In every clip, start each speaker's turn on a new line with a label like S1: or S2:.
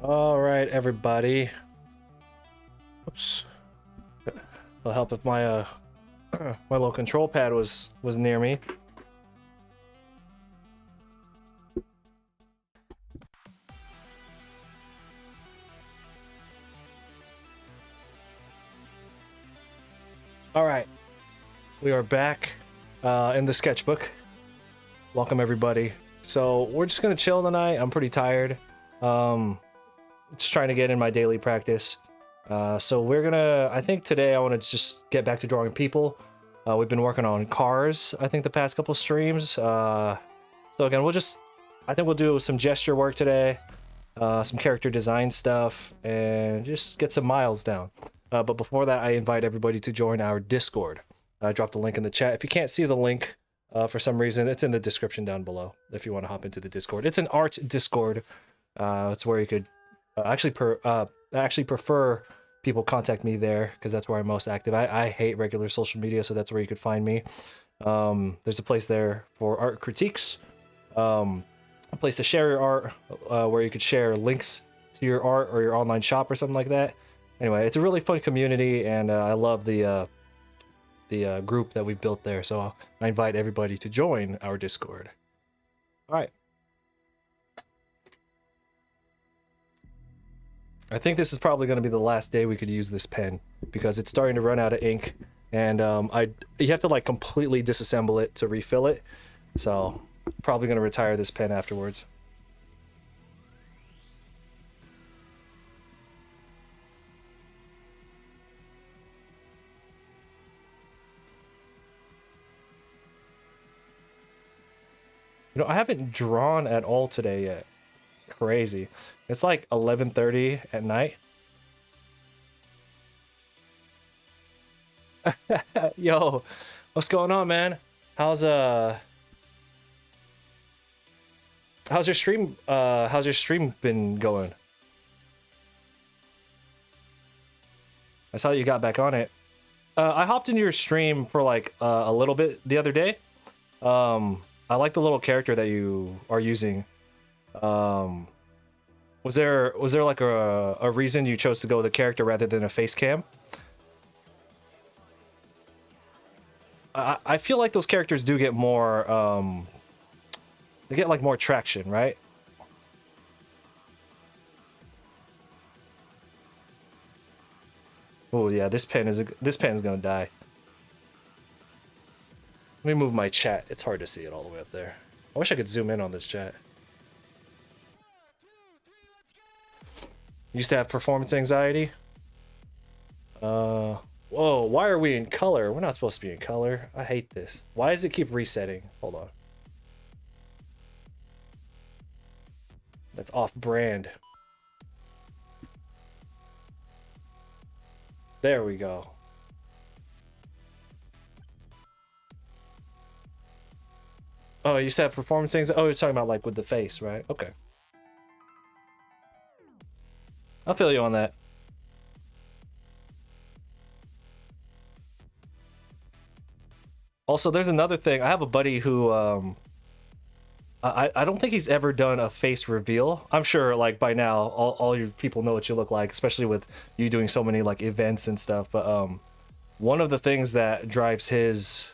S1: All right, everybody. Oops. It'll help if my my little control pad was near me. All right, we are back in the sketchbook. Welcome everybody. So we're just gonna chill tonight. I'm pretty tired. Just trying to get in my daily practice. So we're gonna. I think today I want to just get back to drawing people. We've been working on cars. I think the past couple streams. So again, I think we'll do some gesture work today, some character design stuff, and just get some miles down. But before that, I invite everybody to join our Discord. I dropped a link in the chat. If you can't see the link for some reason, it's in the description down below if you want to hop into the Discord. It's an art Discord. It's where you could actually prefer people contact me there because that's where I'm most active. I hate regular social media, so that's where you could find me. There's a place there for art critiques, a place to share your art, where you could share links to your art or your online shop or something like that. Anyway, it's a really fun community, and I love the group that we've built there. So I invite everybody to join our Discord. All right. I think this is probably going to be the last day we could use this pen because it's starting to run out of ink, and you have to like completely disassemble it to refill it. So probably going to retire this pen afterwards. You know, I haven't drawn at all today yet. It's crazy. It's like 11:30 at night. Yo, what's going on, man? How's your stream been going? I saw you got back on it. I hopped into your stream for like a little bit the other day. I like the little character that you are using. Was there like a reason you chose to go with a character rather than a face cam? I feel like those characters do get more they get like more traction, right? Oh yeah, this pen's gonna die. Let me move my chat. It's hard to see it all the way up there. I wish I could zoom in on this chat. Used to have performance anxiety. Whoa, why are we in color? We're not supposed to be in color. I hate this. Why does it keep resetting? Hold on. That's off brand. There we go. Oh, you said performance things. Oh, you're talking about like with the face, right? Okay. I'll feel you on that. Also, there's another thing. I have a buddy who I don't think he's ever done a face reveal. I'm sure like by now all your people know what you look like, especially with you doing so many like events and stuff. But one of the things that drives his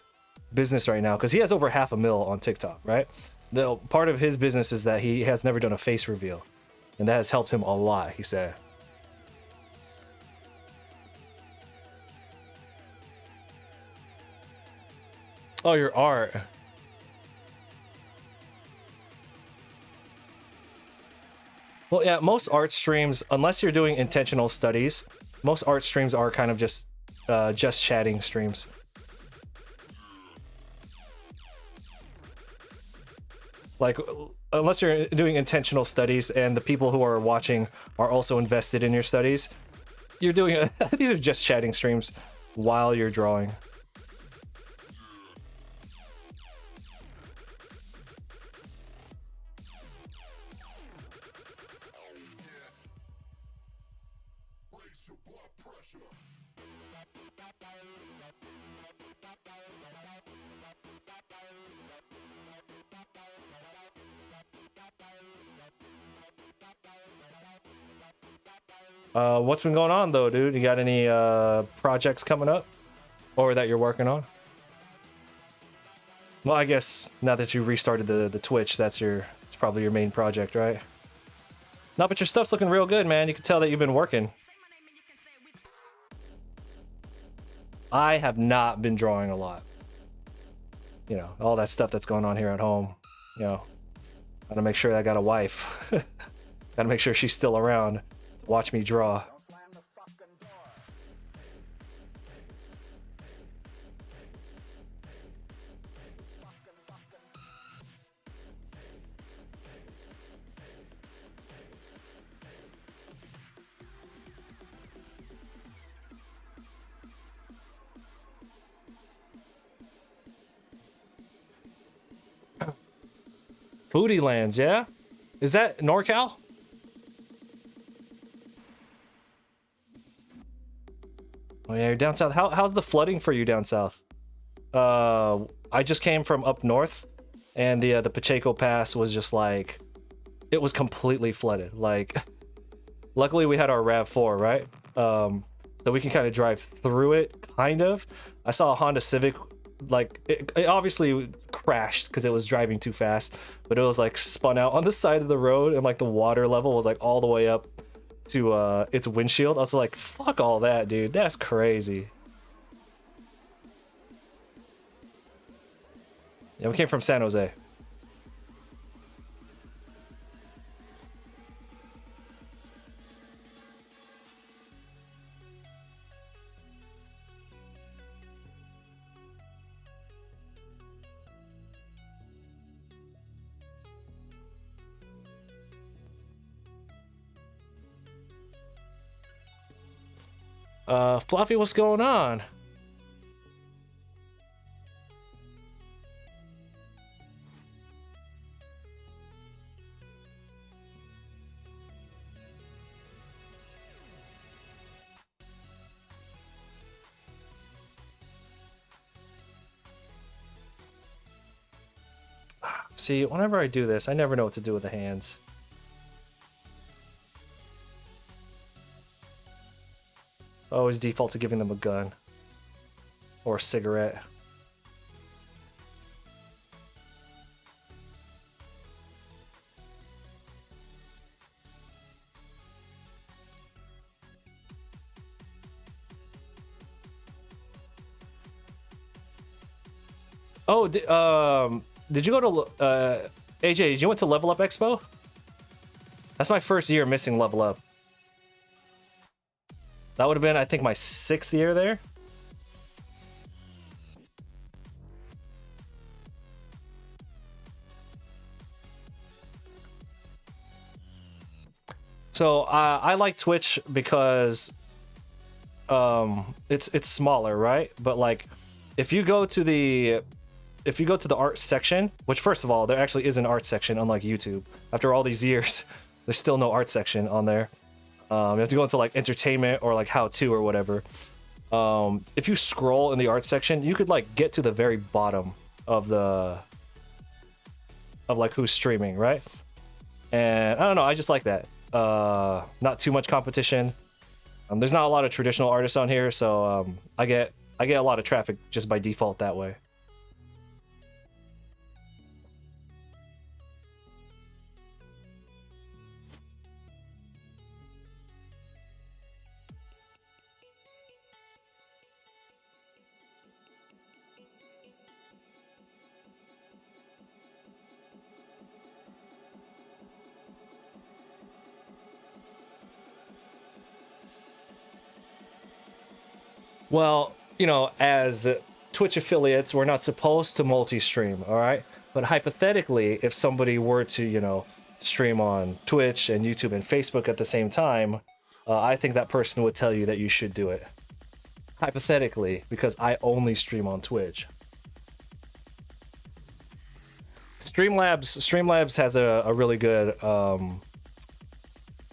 S1: business right now, because he has over 500,000 on TikTok, right? The part of his business is that he has never done a face reveal, and that has helped him a lot, he said. Oh, your art. Well, yeah, most art streams, unless you're doing intentional studies, most art streams are kind of just chatting streams. Like, unless you're doing intentional studies and the people who are watching are also invested in your studies, you're doing these are just chatting streams while you're drawing. What's been going on though, dude? You got any projects coming up or that you're working on? Well, I guess now that you restarted the Twitch, it's probably your main project, right? No, but your stuff's looking real good, man. You can tell that you've been working. I have not been drawing a lot. You know, all that stuff that's going on here at home. You know, gotta make sure I got a wife. Gotta make sure she's still around to watch me draw. Foodie Lands, yeah? Is that NorCal? Oh yeah, you're down south. How's the flooding for you down south? I just came from up north, and the Pacheco Pass was just like, it was completely flooded. Like, luckily we had our RAV4, right? So we can kind of drive through it, kind of. I saw a Honda Civic, like, it obviously crashed because it was driving too fast, but it was like spun out on the side of the road, and like the water level was like all the way up to its windshield. I was like, fuck all that, dude. That's crazy. Yeah, we came from San Jose. Fluffy, what's going on? See, whenever I do this, I never know what to do with the hands. I always default to giving them a gun. Or a cigarette. Oh, did you go to AJ? Did you went to Level Up Expo? That's my first year missing Level Up. That would have been, I think, my 6th year there. So I like Twitch because it's smaller, right? But like, if you go to the art section, which first of all, there actually is an art section, unlike YouTube. After all these years, there's still no art section on there. You have to go into like entertainment or like how to or whatever. If you scroll in the art section, you could like get to the very bottom of like who's streaming, right? And I don't know, I just like that. Not too much competition. There's not a lot of traditional artists on here, so I get a lot of traffic just by default that way. Well, you know, as Twitch affiliates, we're not supposed to multi-stream, all right? But hypothetically, if somebody were to, you know, stream on Twitch and YouTube and Facebook at the same time, I think that person would tell you that you should do it. Hypothetically, because I only stream on Twitch. Streamlabs has a really good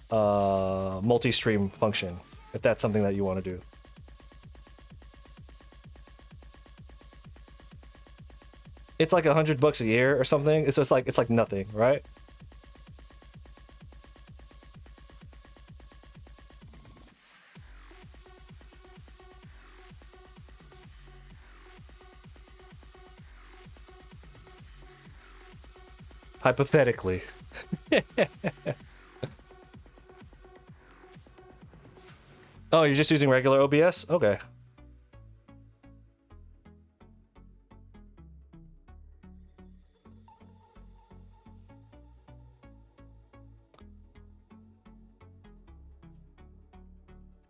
S1: multi-stream function, if that's something that you want to do. It's like $100 a year or something. It's just like, it's like nothing, right? Hypothetically. Oh, you're just using regular OBS? Okay.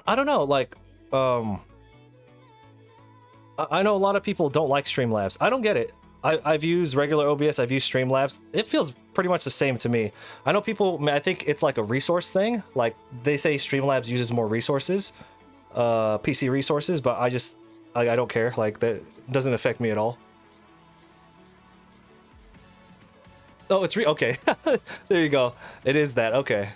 S1: I don't know, like, I know a lot of people don't like Streamlabs. I don't get it. I've used regular OBS, I've used Streamlabs. It feels pretty much the same to me. I know people, I think it's like a resource thing. Like, they say Streamlabs uses more resources, PC resources, but I don't care. Like, that doesn't affect me at all. Oh, it's okay. There you go. It is that, okay.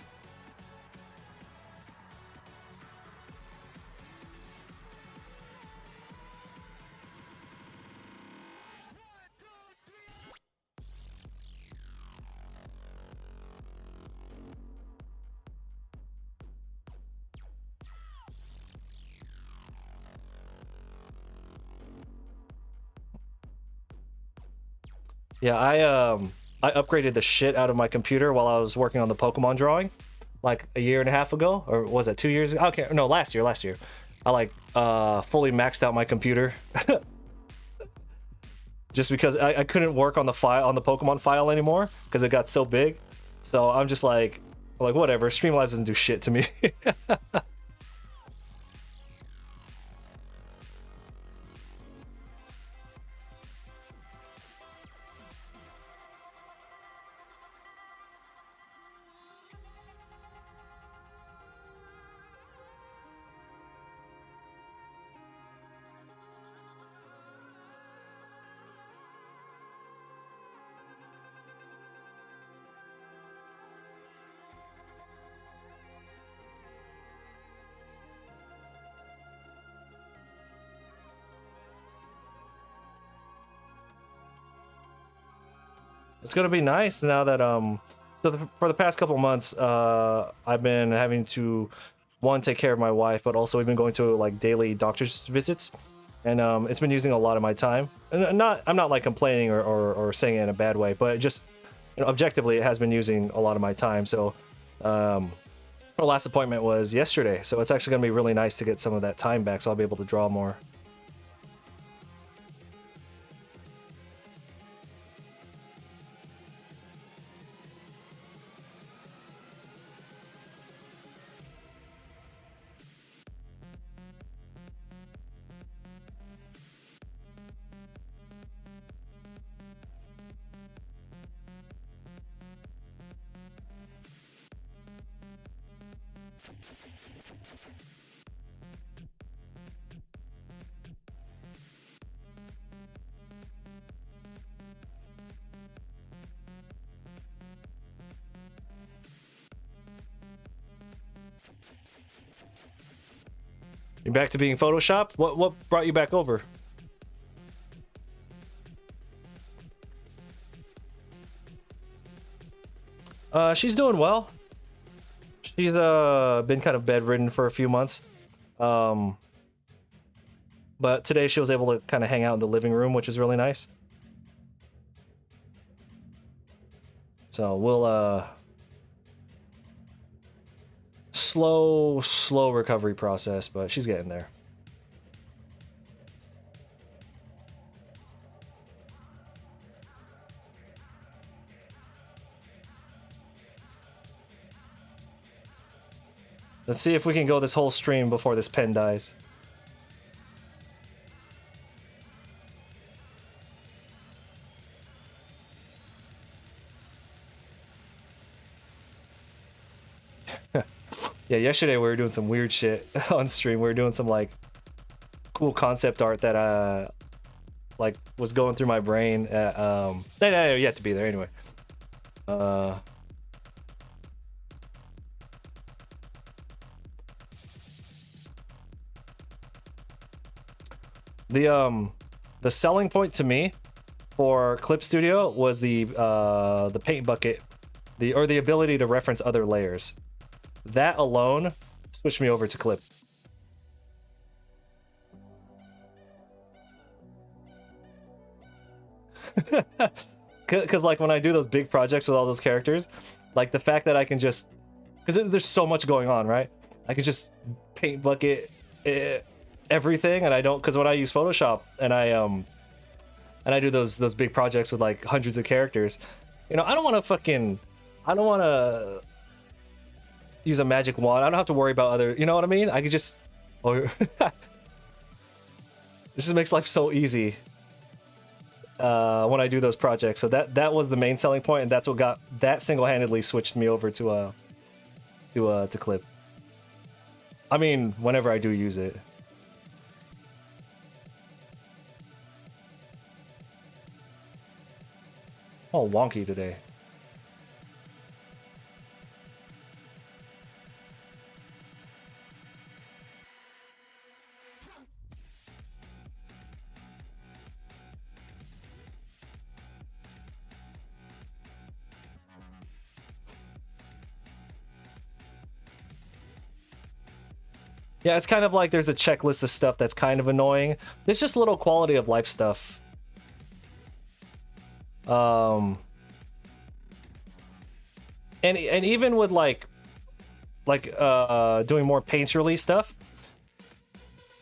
S1: Yeah, I upgraded the shit out of my computer while I was working on the Pokemon drawing, like a year and a half ago, or was it 2 years ago? Okay, no, last year. I like fully maxed out my computer. Just because I couldn't work on the Pokemon file anymore because it got so big. So I'm just like whatever, Streamlabs doesn't do shit to me. It's gonna be nice now that for the past couple months I've been having to take care of my wife, but also we've been going to like daily doctor's visits, and it's been using a lot of my time. And I'm not like complaining or saying it in a bad way, but just, you know, objectively it has been using a lot of my time. So our last appointment was yesterday, so it's actually gonna be really nice to get some of that time back, so I'll be able to draw more. You're back to being Photoshop? What brought you back over? She's doing well. She's been kind of bedridden for a few months. But today she was able to kind of hang out in the living room, which is really nice. So we'll slow recovery process, but she's getting there. Let's see if we can go this whole stream before this pen dies. Yeah, yesterday we were doing some weird shit on stream. We were doing some like cool concept art that like was going through my brain. No, yet to be there anyway. The selling point to me for Clip Studio was the paint bucket, the ability to reference other layers. That alone switched me over to Clip. Because like when I do those big projects with all those characters, like the fact that I can just, because there's so much going on, right? I can just paint bucket everything, and I don't, because when I use Photoshop and I do those big projects with like hundreds of characters, you know, I don't want to fucking, I don't want to use a magic wand. I don't have to worry about other, you know what I mean? I could just, or this just makes life so easy when I do those projects. So that was the main selling point, and that's what got that single-handedly switched me over to Clip. I mean, whenever I do use it. Oh, wonky today. Yeah, it's kind of like there's a checklist of stuff that's kind of annoying. There's just little quality of life stuff. And even with like doing more paints release stuff,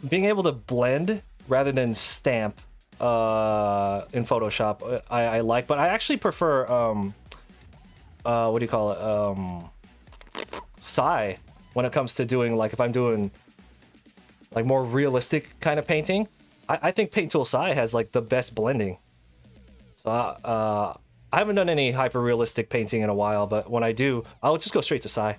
S1: being able to blend rather than stamp in Photoshop, I like, but I actually prefer what do you call it, Psy, when it comes to doing, like, if I'm doing like more realistic kind of painting. I think Paint Tool Psy has like the best blending. So I haven't done any hyper realistic painting in a while, but when I do, I'll just go straight to Psy.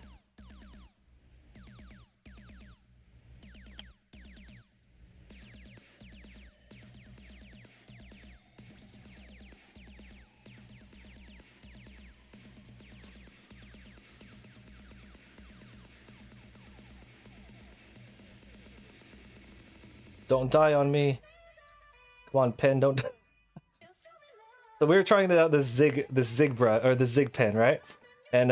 S1: Don't die on me. Come on, pen, don't. So we were trying out the Zig brush, or the Zig pen, right? And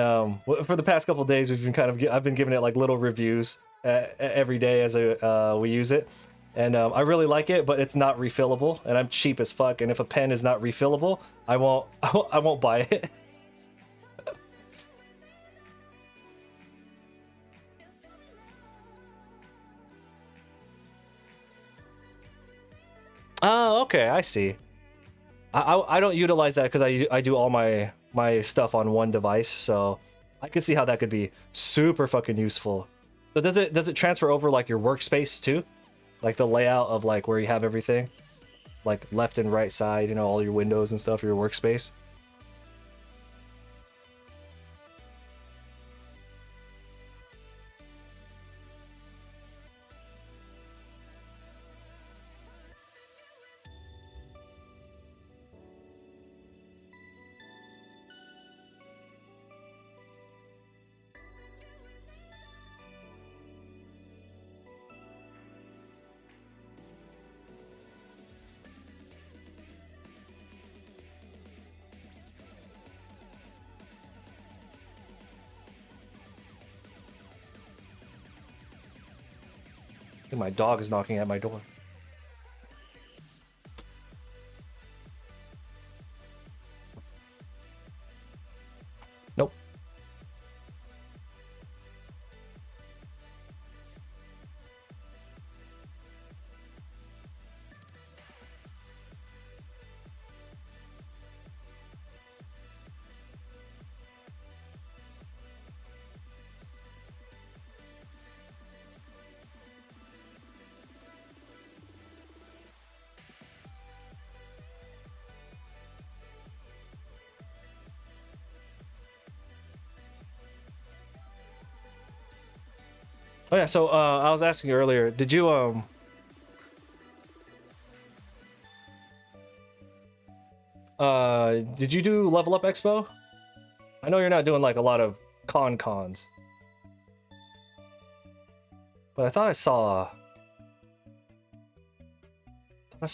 S1: for the past couple days, we've been I've been giving it like little reviews every day as we use it, and I really like it, but it's not refillable, and I'm cheap as fuck. And if a pen is not refillable, I won't buy it. Oh, okay, I see. I don't utilize that because I do all my stuff on one device, so I could see how that could be super fucking useful. So does it transfer over like your workspace too? Like the layout of like where you have everything? Like left and right side, you know, all your windows and stuff for your workspace? I think my dog is knocking at my door. Nope. Oh yeah, so I was asking you earlier, did you did you do Level Up Expo? I know you're not doing like a lot of cons, but I thought I saw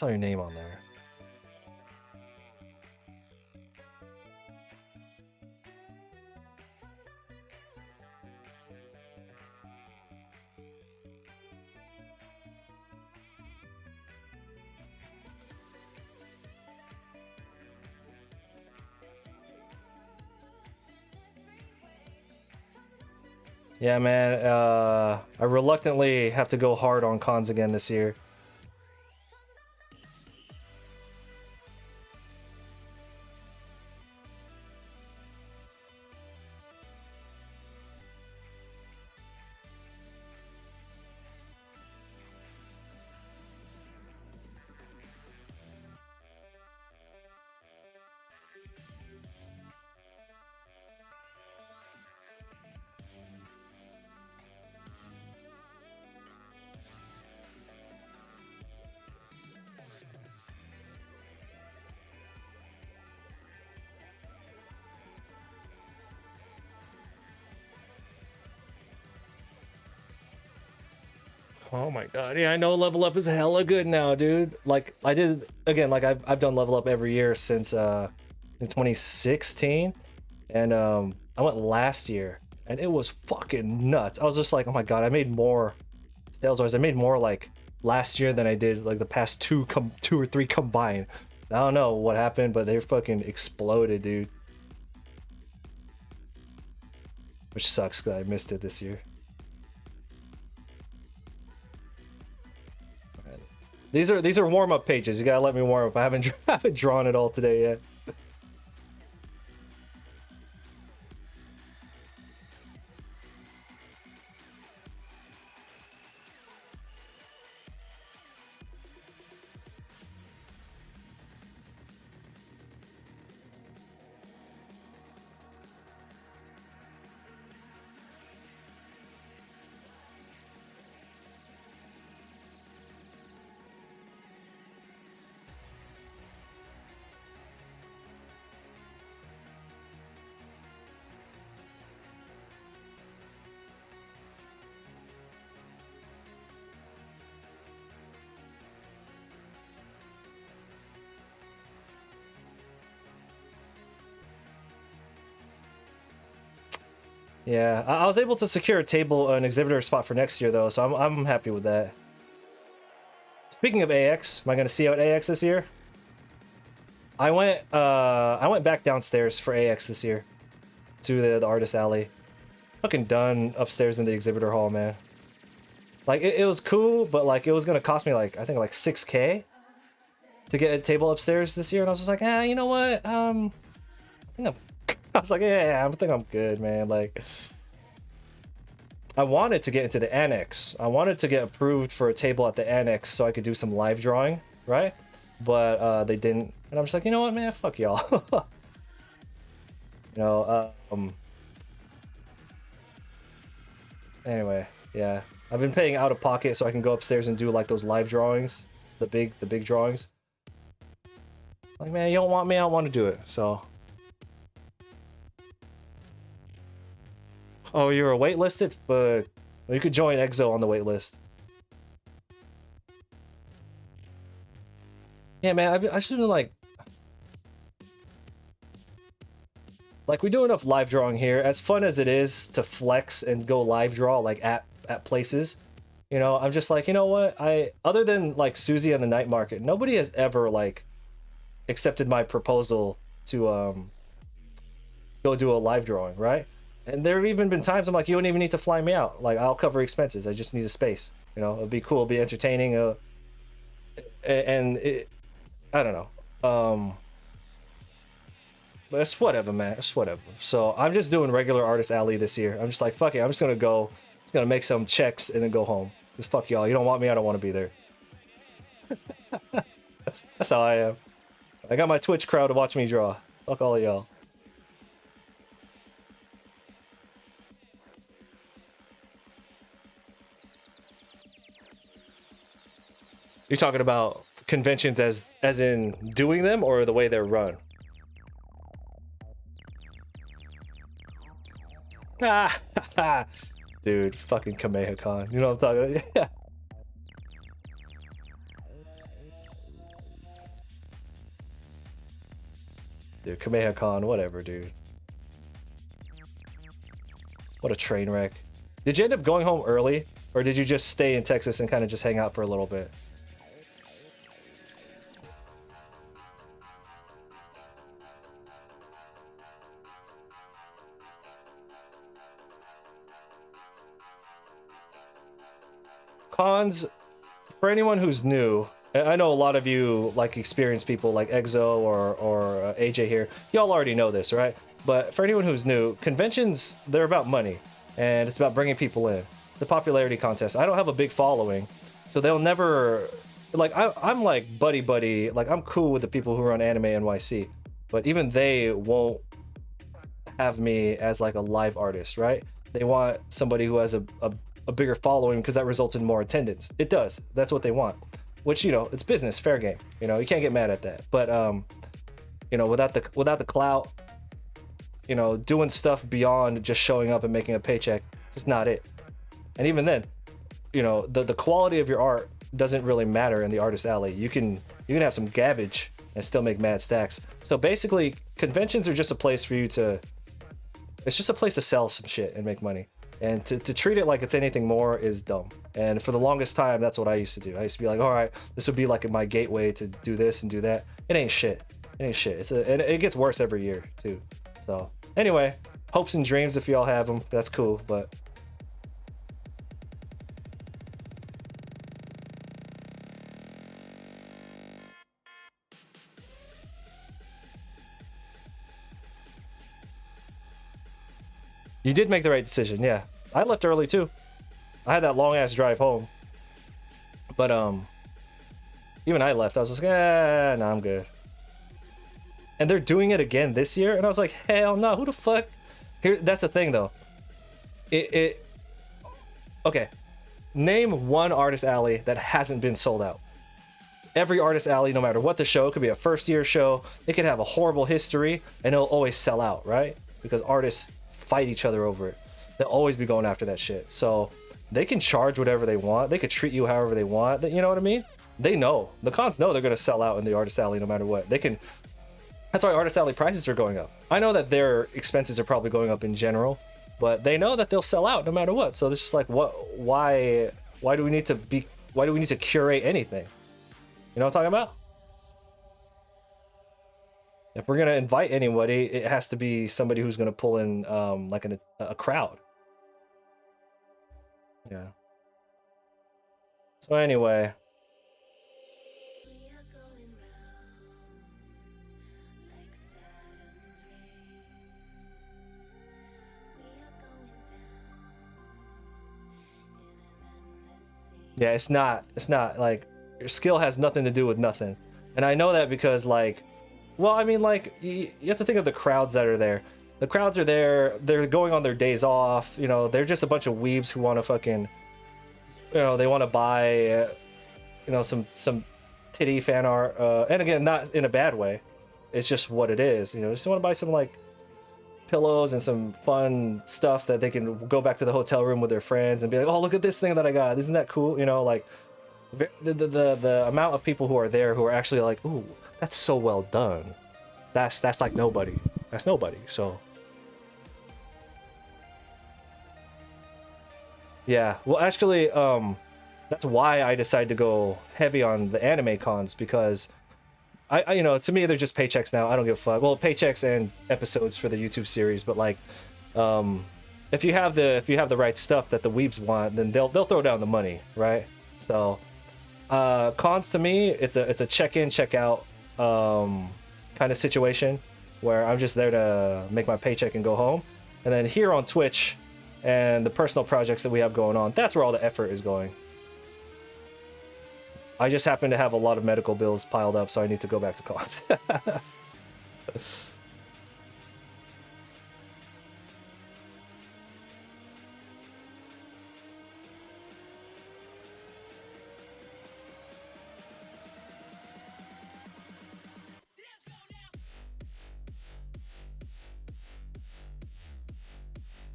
S1: your name on there. Yeah, man. I reluctantly have to go hard on cons again this year. Oh my god, yeah, I know level up is hella good now, dude. Like I did again, like I've done level up every year since in 2016, and I went last year, and it was fucking nuts. I was just like, oh my god, I made more sales wise. I made more like last year than I did like the past two or three combined. I don't know what happened, but they fucking exploded, dude. Which sucks because I missed it this year. These are warm up pages. You gotta let me warm up. I haven't I haven't drawn it all today yet. Yeah, I was able to secure a table, an exhibitor spot for next year though, so I'm happy with that. Speaking of AX, am I gonna see out AX this year? I went back downstairs for AX this year to the artist alley. Fucking done upstairs in the exhibitor hall, man. Like it was cool, but like it was gonna cost me like I think like 6K to get a table upstairs this year, and I was just like, you know what? I think I'm. I was like, yeah, I think I'm good, man. Like, I wanted to get into the annex. I wanted to get approved for a table at the annex so I could do some live drawing, right? But they didn't, and I'm just like, you know what, man? Fuck y'all. You know. Anyway, yeah. I've been paying out of pocket so I can go upstairs and do like those live drawings, the big drawings. Like, man, you don't want me, I don't want to do it. So. Oh, you were waitlisted, but well, you could join EXO on the waitlist. Yeah, man, I should have like we do enough live drawing here. As fun as it is to flex and go live draw like at places, you know, I'm just like, you know what? Other than like Susie and the night market, nobody has ever like accepted my proposal to go do a live drawing, right? And there have even been times I'm like, you don't even need to fly me out. Like, I'll cover expenses. I just need a space. You know, it'd be cool, it'd be entertaining. And I don't know. But it's whatever, man. It's whatever. So I'm just doing regular Artist Alley this year. I'm just like, fuck it. I'm just gonna go. Just gonna make some checks and then go home. Just fuck y'all. You don't want me. I don't want to be there. That's how I am. I got my Twitch crowd to watch me draw. Fuck all of y'all. You're talking about conventions as in doing them or the way they're run? Ah, dude, fucking Kamehacon. You know what I'm talking about? Yeah. Dude, Kamehacon, whatever, dude. What a train wreck. Did you end up going home early? Or did you just stay in Texas and kind of just hang out for a little bit? Cons, for anyone who's new, I know a lot of you like experienced people like Exo or AJ here. Y'all already know this, right? But for anyone who's new, conventions, they're about money, and it's about bringing people in. It's a popularity contest. I don't have a big following, so they'll never, like, I'm like buddy, like I'm cool with the people who run Anime NYC, but even they won't have me as like a live artist, right? They want somebody who has a bigger following because that results in more attendance. It does. That's what they want. Which, you know, it's business, fair game. You know, you can't get mad at that. But you know, without the clout, you know, doing stuff beyond just showing up and making a paycheck, it's just not it. And even then, you know, the quality of your art doesn't really matter in the artist alley. You can have some garbage and still make mad stacks. So basically, conventions are just a place for you to, it's just a place to sell some shit and make money. And to treat it like it's anything more is dumb. And for the longest time, that's what I used to do. I used to be like, all right, this would be like my gateway to do this and do that. It ain't shit. It ain't shit. And it gets worse every year too. So anyway, hopes and dreams if y'all have them. That's cool, but you did make the right decision. Yeah, I left early too. I had that long ass drive home, but even I left. I was just like, no, I'm good. And they're doing it again this year, and I was like, hell no, who the fuck? Here, that's the thing though. Okay, name one artist alley that hasn't been sold out. Every artist alley, no matter what the show, it could be a first year show, it could have a horrible history, and it'll always sell out, right? Because artists fight each other over it. They'll always be going after that shit. So they can charge whatever they want. They could treat you however they want. You know what I mean? They know. The cons know they're going to sell out in the artist alley no matter what. They can. That's why artist alley prices are going up. I know that their expenses are probably going up in general, but they know that they'll sell out no matter what. So it's just like, what? Why do we need to curate anything? You know what I'm talking about? If we're gonna invite anybody, it has to be somebody who's gonna pull in like a crowd. Yeah. So anyway. Yeah, it's not like your skill has nothing to do with nothing. And I know that because like, well, I mean, like, you have to think of the crowds that are there. The crowds are there, they're going on their days off, you know, they're just a bunch of weebs who want to fucking, you know, they want to buy, you know, some titty fan art. And again, not in a bad way. It's just what it is, you know, just want to buy some, like, pillows and some fun stuff that they can go back to the hotel room with their friends and be like, oh, look at this thing that I got. Isn't that cool? You know, like, the amount of people who are there who are actually like, ooh, that's so well done. That's like nobody. That's nobody. So yeah, well, actually, that's why I decided to go heavy on the anime cons, because I you know, to me they're just paychecks now. I don't give a fuck. Well, paychecks and episodes for the YouTube series, but like, if you have the right stuff that the weebs want, then they'll throw down the money, right? So cons to me, it's a check in, check out kind of situation where I'm just there to make my paycheck and go home. And then here on Twitch and the personal projects that we have going on, that's where all the effort is going. I just happen to have a lot of medical bills piled up, so I need to go back to cons.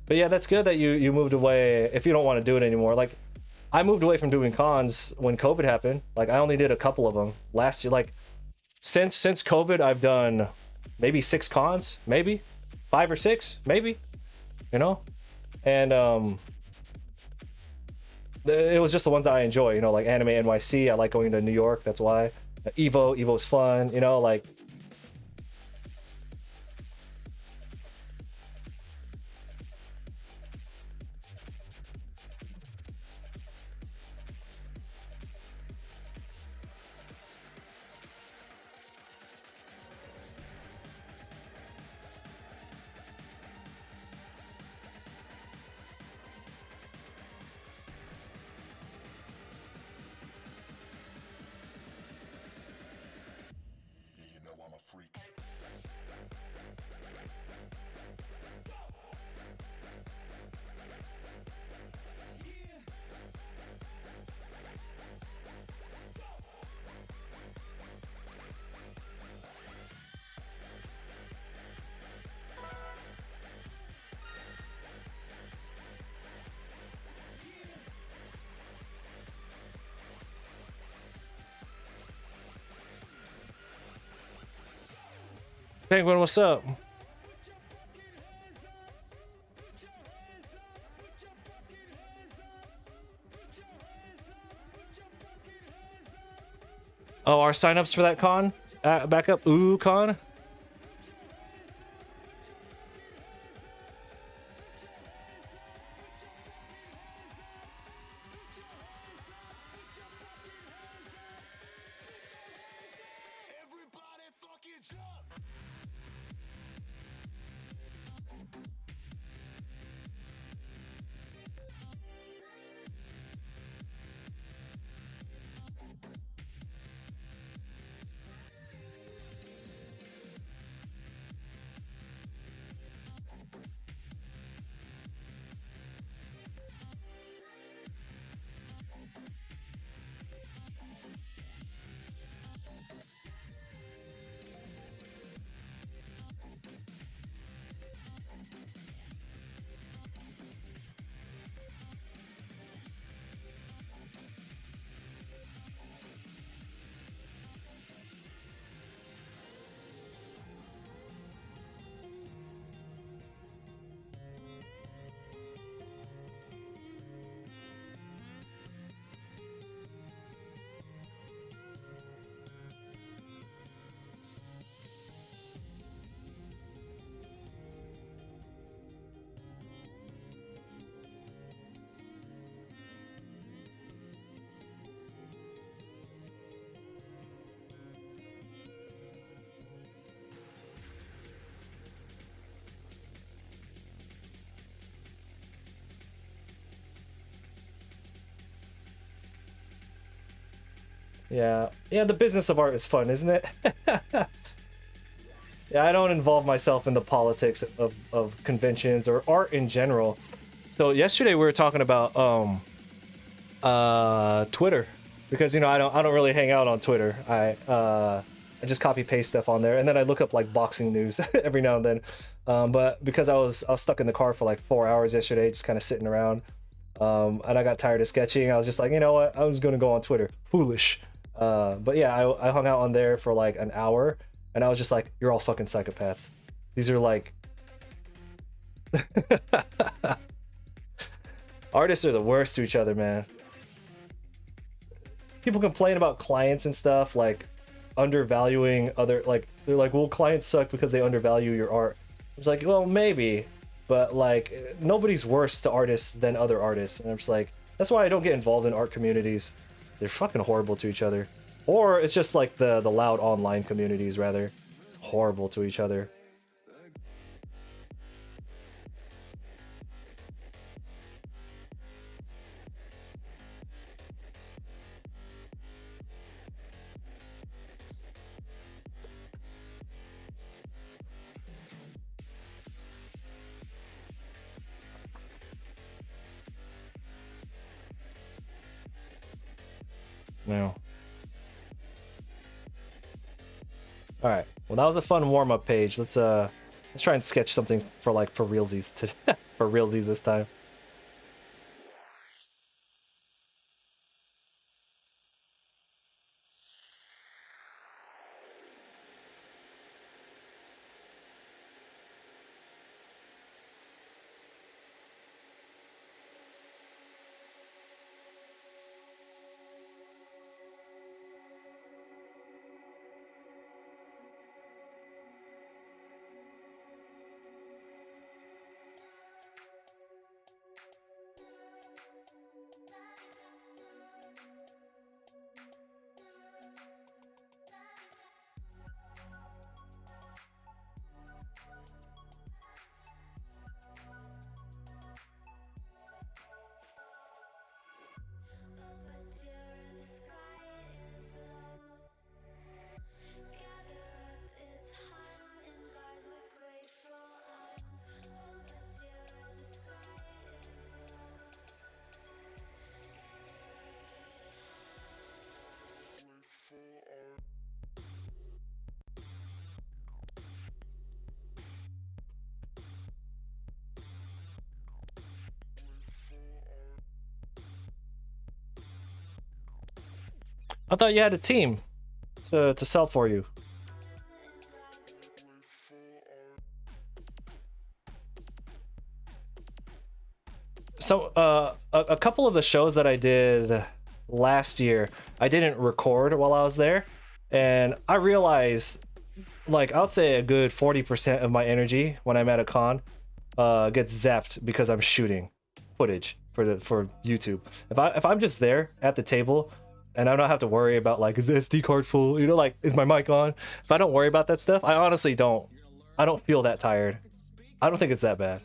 S1: But yeah, that's good that you moved away if you don't want to do it anymore. Like, I moved away from doing cons when COVID happened. Like, I only did a couple of them last year. Like, since COVID, I've done maybe 6 cons, maybe 5 or 6, maybe, you know. And it was just the ones that I enjoy, you know, like Anime NYC. I like going to New York. That's why. Evo's fun, you know, like. Penguin, what's up? Oh, our signups for that con? Back up. Ooh, con? Yeah. Yeah, the business of art is fun, isn't it? Yeah, I don't involve myself in the politics of conventions or art in general. So yesterday we were talking about Twitter, because you know I don't really hang out on Twitter. I just copy paste stuff on there, and then I look up like boxing news every now and then. But because I was stuck in the car for like 4 hours yesterday, just kind of sitting around, and I got tired of sketching. I was just like, you know what, I was gonna go on Twitter. Foolish. But yeah, I hung out on there for like an hour, and I was just like, you're all fucking psychopaths. These are like artists are the worst to each other, man. People complain about clients and stuff, like undervaluing other, like they're like, well, clients suck because they undervalue your art. It's like, well, maybe, but like nobody's worse to artists than other artists. And I'm just like, that's why I don't get involved in art communities. They're fucking horrible to each other. Or it's just like the loud online communities, rather. It's horrible to each other. No. All right. Well, that was a fun warm-up page. Let's try and sketch something for realsies to for realsies this time. I thought you had a team to sell for you. So a couple of the shows that I did last year, I didn't record while I was there, and I realized, like, I would say a good 40% of my energy when I'm at a con gets zapped because I'm shooting footage for YouTube. If I'm just there at the table and I don't have to worry about, like, is the SD card full, you know, like, is my mic on? If I don't worry about that stuff, I honestly don't. I don't feel that tired. I don't think it's that bad.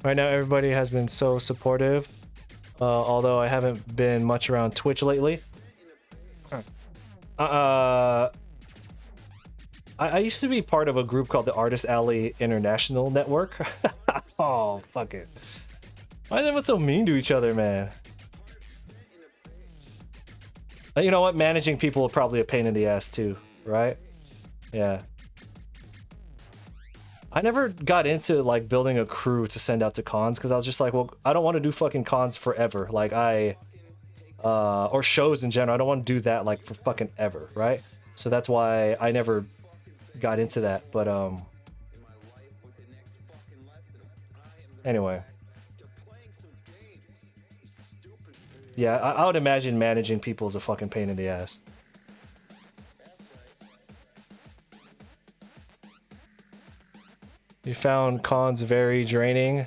S1: Right now, everybody has been so supportive, although I haven't been much around Twitch lately. I used to be part of a group called the Artist Alley International Network. Oh, fuck it. Why is everyone so mean to each other, man? You know what? Managing people are probably a pain in the ass too, right? Yeah. I never got into, like, building a crew to send out to cons because I was just like, well, I don't want to do fucking cons forever. Like, or shows in general. I don't want to do that, like, for fucking ever, right? So that's why I never got into that. But anyway, yeah, I would imagine managing people is a fucking pain in the ass. You found cons very draining.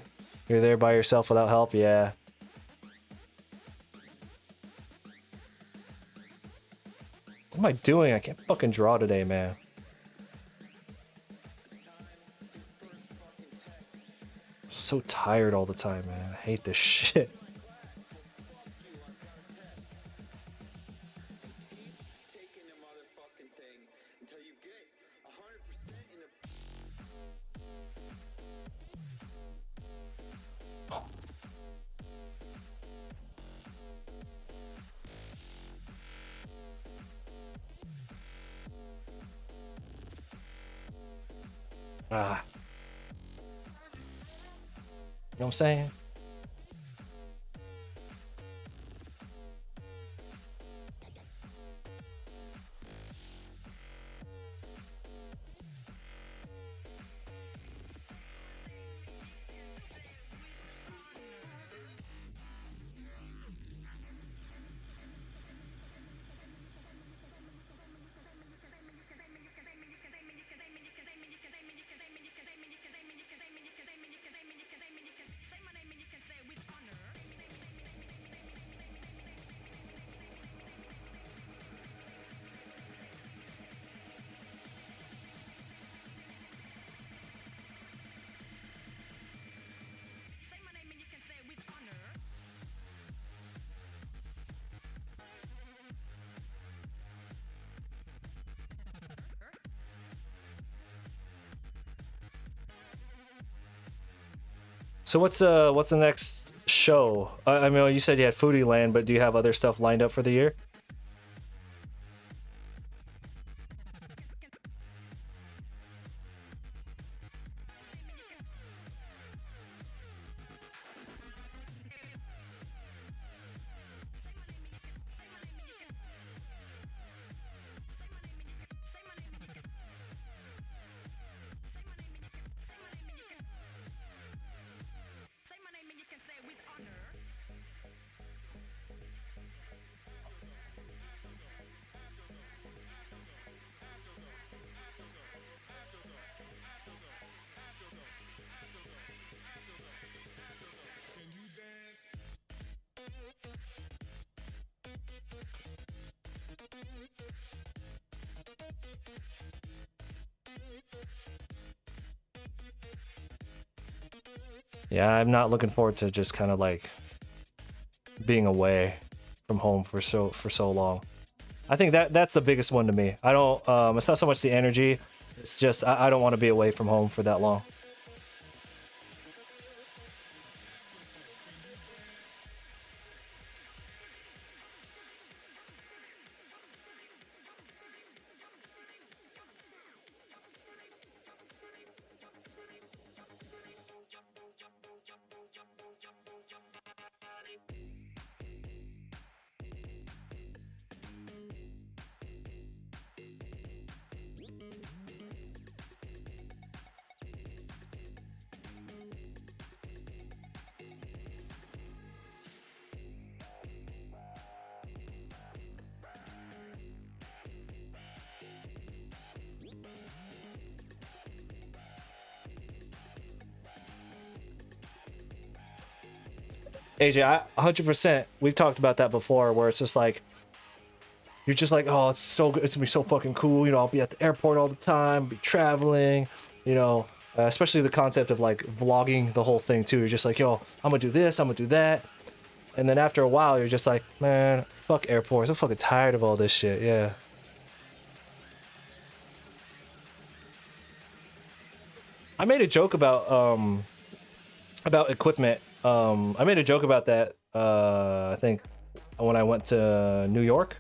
S1: You're there by yourself without help. Yeah. What am I doing? I can't fucking draw today, man. So tired all the time, man. I hate this shit. Ah. You know what I'm saying? So what's the next show? I mean, you said you had Foodie Land, but do you have other stuff lined up for the year? Yeah, I'm not looking forward to just kind of like being away. from home for so long. I think that's the biggest one to me. I don't. It's not so much the energy. It's just I don't want to be away from home for that long. AJ, 100%. We've talked about that before, where it's just like you're just like, oh, it's so good. It's gonna be so fucking cool. You know, I'll be at the airport all the time, be traveling. You know, especially the concept of like vlogging the whole thing too. You're just like, yo, I'm gonna do this, I'm gonna do that, and then after a while, you're just like, man, fuck airports. I'm fucking tired of all this shit. Yeah. I made a joke about equipment. I made a joke about that. I think when I went to New York,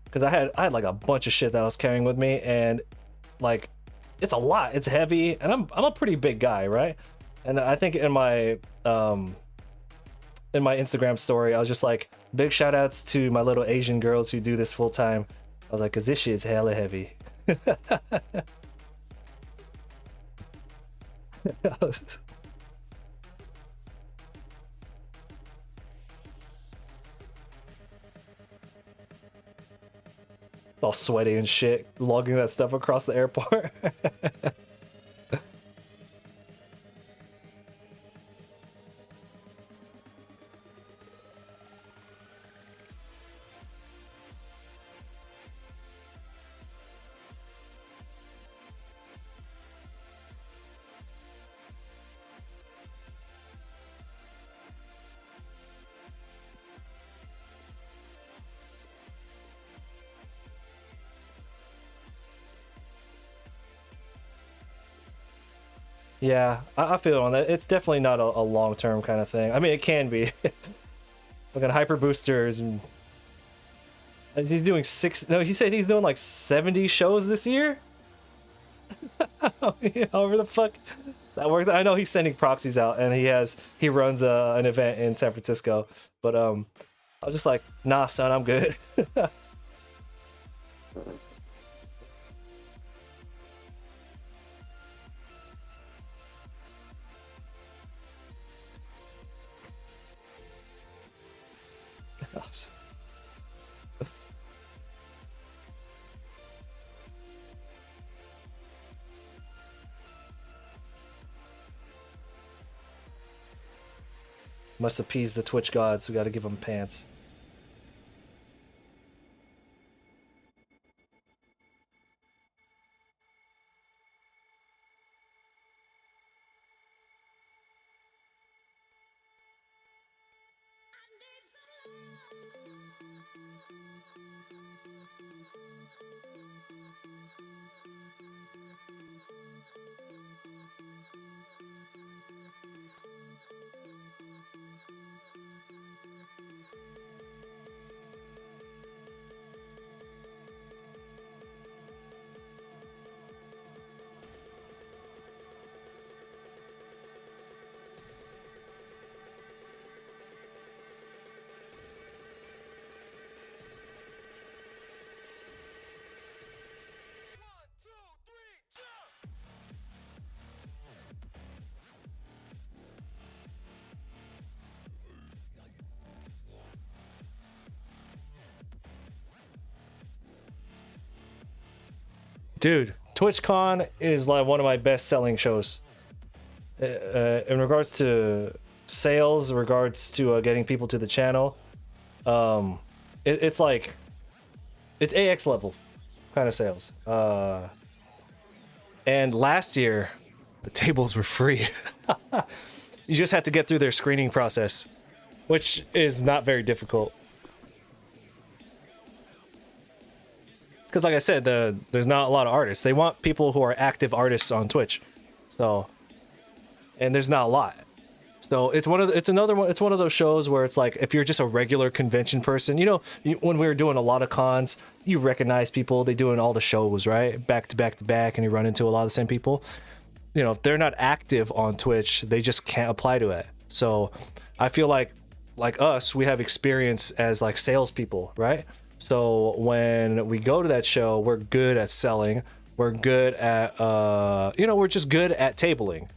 S1: because I had like a bunch of shit that I was carrying with me, and like it's a lot. It's heavy, and I'm a pretty big guy, right? And I think in my Instagram story, I was just like, big shout outs to my little Asian girls who do this full time. I was like, cause this shit is hella heavy. All sweaty and shit, lugging that stuff across the airport. Yeah, I feel on that. It's definitely not a long-term kind of thing. I mean, it can be. Look at hyper boosters, and he's doing six. No, he said he's doing like 70 shows this year. However the fuck that worked. I know he's sending proxies out, and he runs an event in San Francisco. But I was just like, nah, son, I'm good. Must appease the Twitch gods, so we gotta give them pants. Dude, TwitchCon is like one of my best selling shows. In regards to sales, in regards to getting people to the channel, it's like it's AX level kind of sales. And last year, the tables were free. You just had to get through their screening process, which is not very difficult. because like I said, there's not a lot of artists. They want people who are active artists on Twitch. So, and there's not a lot. So it's another one. It's one of those shows where it's like if you're just a regular convention person, when we were doing a lot of cons, you recognize people. They doing all the shows right back to back to back, and you run into a lot of the same people. If they're not active on Twitch, they just can't apply to it. So I feel like us, we have experience as like salespeople, right? So when we go to that show, we're good at selling. We're good at we're just good at tabling.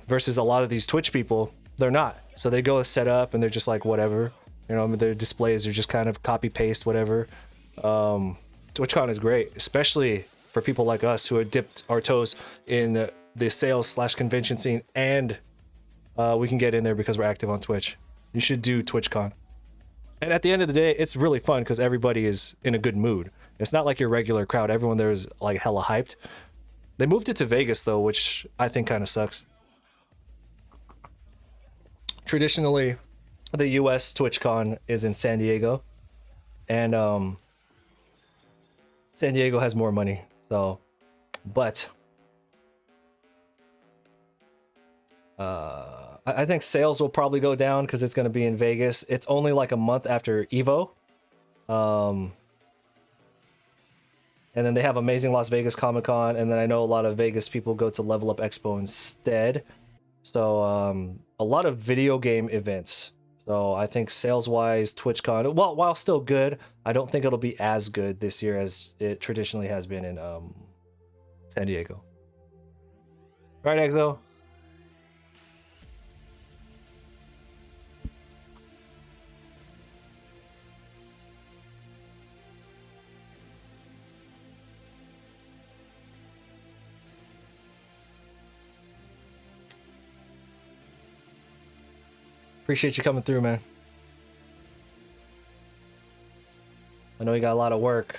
S1: Versus a lot of these Twitch people, they're not. So they go set up and they're just like whatever. Their displays are just kind of copy paste whatever. TwitchCon is great, especially for people like us who have dipped our toes in the sales/convention scene, and we can get in there because we're active on Twitch. You should do TwitchCon. And at the end of the day, it's really fun because everybody is in a good mood. It's not like your regular crowd. Everyone there is like hella hyped. They moved it to Vegas though, which I think kind of sucks. Traditionally, the US TwitchCon is in San Diego, and San Diego has more money. So, but I think sales will probably go down because it's going to be in Vegas. It's only like a month after Evo. And then they have Amazing Las Vegas Comic Con, and then I know a lot of Vegas people go to Level Up Expo instead. So a lot of video game events. So I think sales-wise, TwitchCon, while still good, I don't think it'll be as good this year as it traditionally has been in San Diego. Right, Exo? Appreciate you coming through, man. I know you got a lot of work.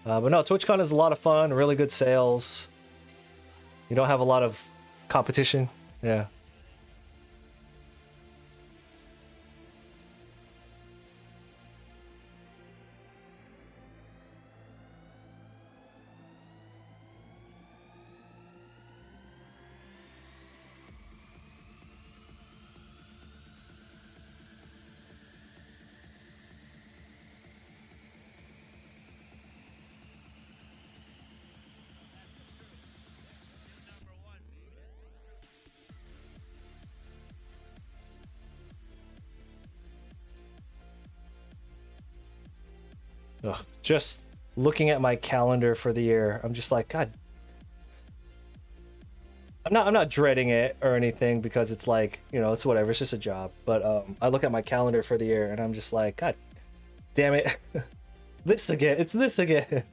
S1: But no, TwitchCon is a lot of fun, really good sales. You don't have a lot of competition. Yeah. Ugh, just looking at my calendar for the year, I'm just like, God. I'm not dreading it or anything because it's like, it's whatever, it's just a job. But I look at my calendar for the year and I'm just like, God damn it. This again. It's this again.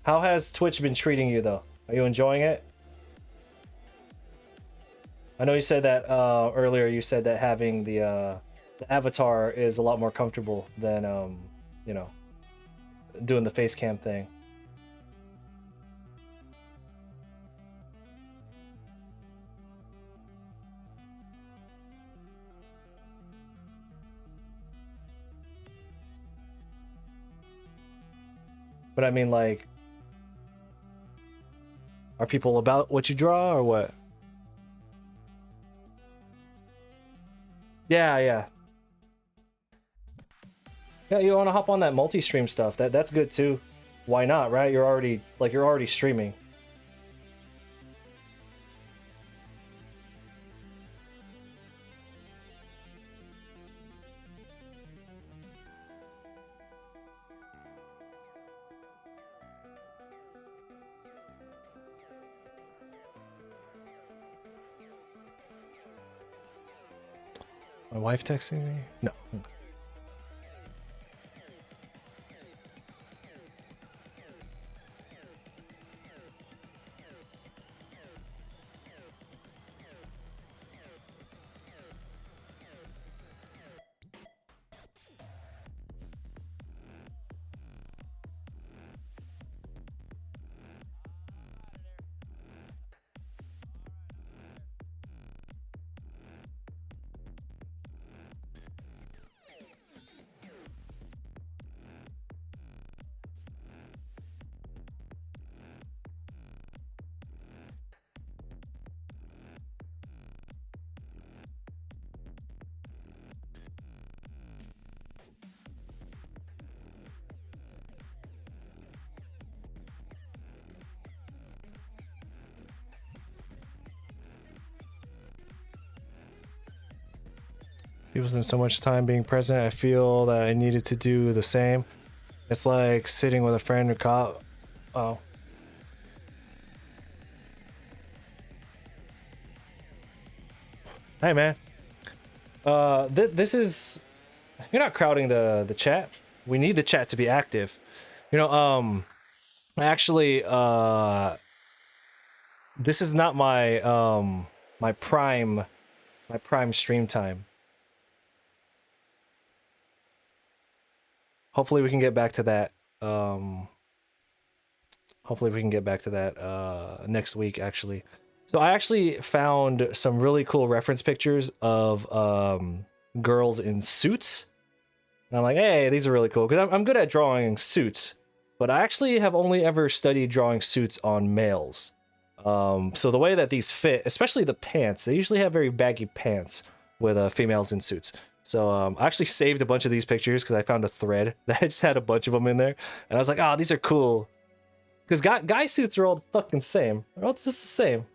S1: How has Twitch been treating you though? Are you enjoying it? I know you said that earlier. You said that having the avatar is a lot more comfortable than doing the face cam thing. But I mean, like, are people about what you draw or what? Yeah, yeah. Yeah, you want to hop on that multi-stream stuff. That's good too. Why not, right? You're already streaming. My wife texting me? No. People spend so much time being present. I feel that I needed to do the same. It's like sitting with a friend or cop. Oh. Hey, man. This is... You're not crowding the chat. We need the chat to be active. You know, actually, this is not my, my prime stream time. Hopefully we can get back to that, hopefully we can get back to that, next week, actually. So I actually found some really cool reference pictures of, girls in suits. And I'm like, hey, these are really cool, because I'm good at drawing suits, but I actually have only ever studied drawing suits on males. So the way that these fit, especially the pants, they usually have very baggy pants with females in suits. So I actually saved a bunch of these pictures because I found a thread that just had a bunch of them in there, and I was like, oh, these are cool. Because guy suits are all fucking same. They're all just the same.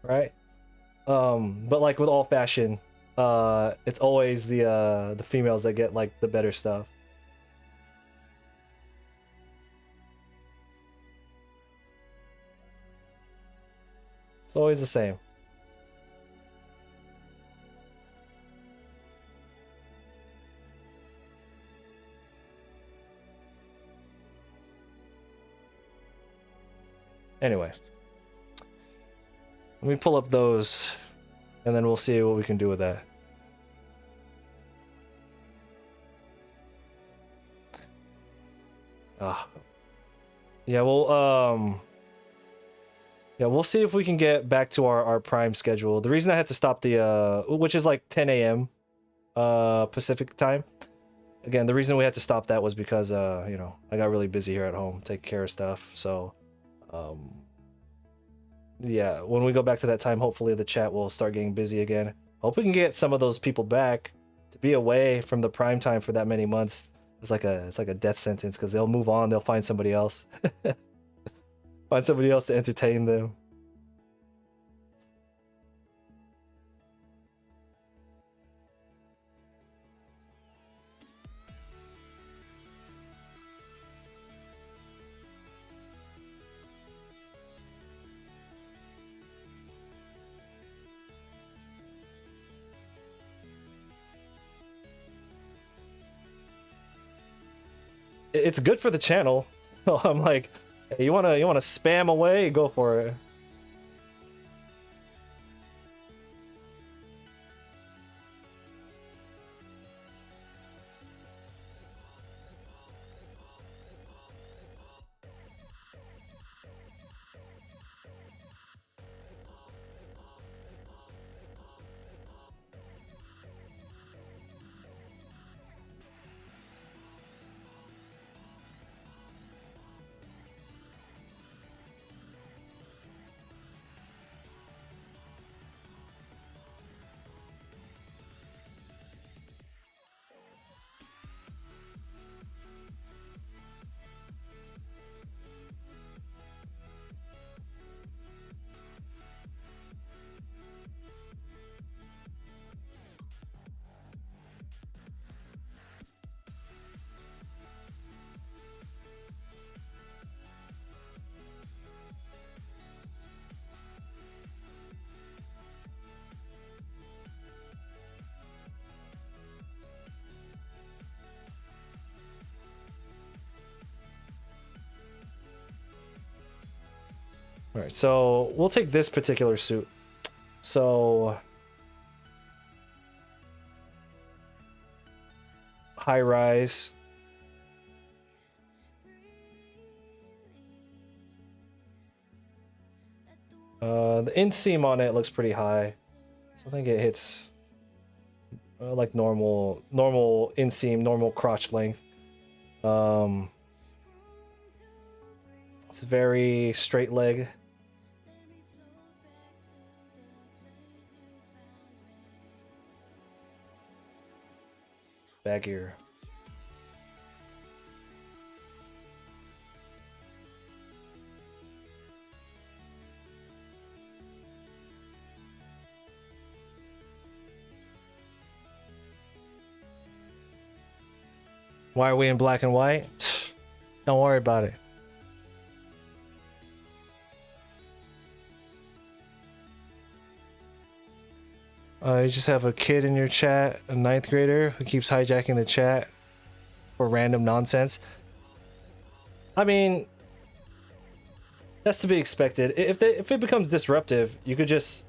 S1: Right? But like with all fashion, it's always the females that get like the better stuff. It's always the same. Anyway, let me pull up those, and then we'll see what we can do with that. Yeah, we'll see if we can get back to our prime schedule. The reason I had to stop the which is like 10 a.m. Pacific time. Again, the reason we had to stop that was because you know, I got really busy here at home, taking care of stuff. So yeah, when we go back to that time, hopefully the chat will start getting busy again. Hope we can get some of those people back. To be away from the prime time for that many months, it's like a death sentence, because they'll move on, they'll find somebody else. Find somebody else to entertain them. It's good for the channel. So I'm like, hey, you wanna spam away? Go for it. All right, so we'll take this particular suit. So high rise. The inseam on it looks pretty high, so I think it hits like normal inseam, normal crotch length. It's very straight leg. Baggier. Why are we in black and white? Don't worry about it. You just have a kid in your chat, a ninth grader, who keeps hijacking the chat for random nonsense. I mean, that's to be expected. If it becomes disruptive, you could just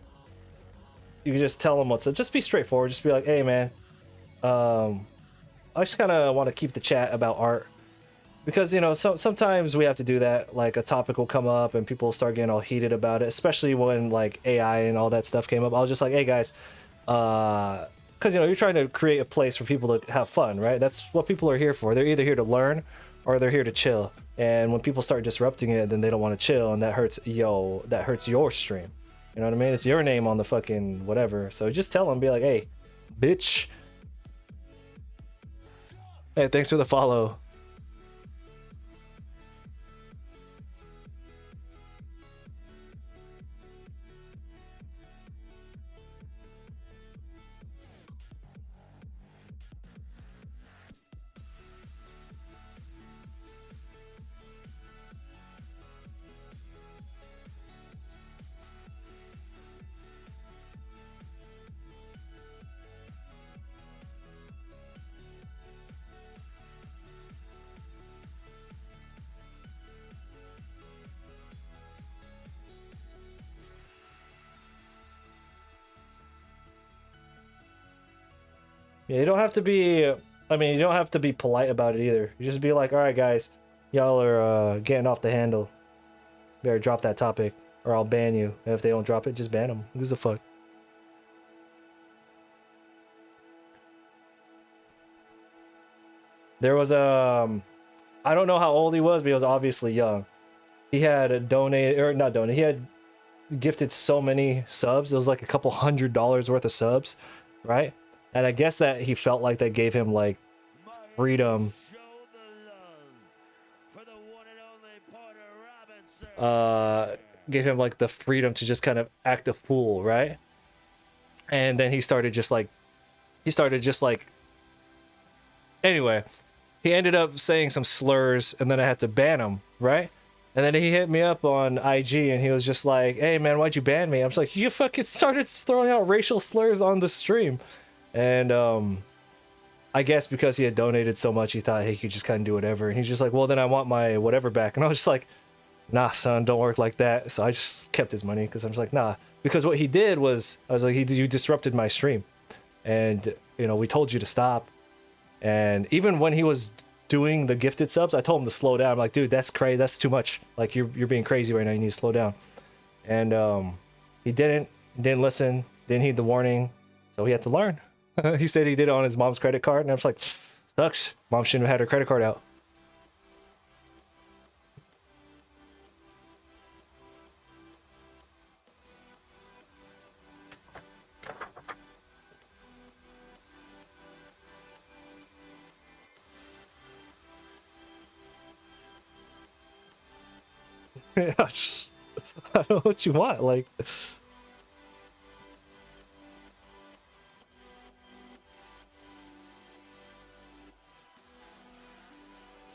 S1: tell them what's up. Just be straightforward. Just be like, hey man, I just kind of want to keep the chat about art. Because, you know, sometimes we have to do that. Like, a topic will come up and people will start getting all heated about it, especially when, like, AI and all that stuff came up. I was just like, hey, guys, because, you know, you're trying to create a place for people to have fun, right? That's what people are here for. They're either here to learn or they're here to chill. And when people start disrupting it, then they don't want to chill, and that hurts your stream. You know what I mean? It's your name on the fucking whatever. So just tell them, be like, hey, bitch. Hey, thanks for the follow. Yeah, you don't have to be, I mean, you don't have to be polite about it either. You just be like, all right, guys, y'all are getting off the handle. Better drop that topic or I'll ban you. And if they don't drop it, just ban them. Who gives a fuck? There was I don't know how old he was, but he was obviously young. He had donated, or not donated, he had gifted so many subs. It was like a couple $100 worth of subs, right? And I guess that he felt like that gave him like freedom. Gave him like the freedom to just kind of act a fool, right? And then he started just like anyway, he ended up saying some slurs, and then I had to ban him, right? And then he hit me up on IG, and he was just like, hey man, why'd you ban me? I was like, you fucking started throwing out racial slurs on the stream. And I guess because he had donated so much, he thought he could just kind of do whatever. And he's just like, well, then I want my whatever back. And I was just like, nah, son, don't work like that. So I just kept his money, because I was like, nah. Because what he did was, I was like, you disrupted my stream. And, you know, we told you to stop. And even when he was doing the gifted subs, I told him to slow down. I'm like, dude, that's crazy. That's too much. Like, you're being crazy right now. You need to slow down. And he didn't listen, didn't heed the warning. So he had to learn. He said he did it on his mom's credit card. And I was like, sucks. Mom shouldn't have had her credit card out. I don't know what you want. Like,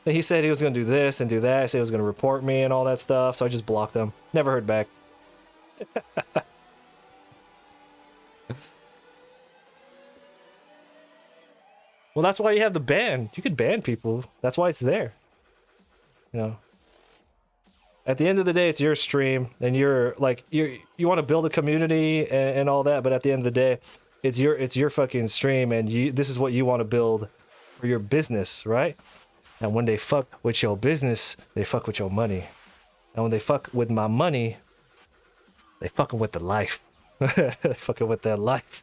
S1: he said he was gonna do this and do that. He said he was gonna report me and all that stuff. So I just blocked him. Never heard back. Well, that's why you have the ban. You could ban people. That's why it's there. You know. At the end of the day, it's your stream, and you're like you want to build a community and all that. But at the end of the day, it's your fucking stream, and this is what you want to build for your business, right? And when they fuck with your business, they fuck with your money. And when they fuck with my money, they fucking with the life. They fucking with their life.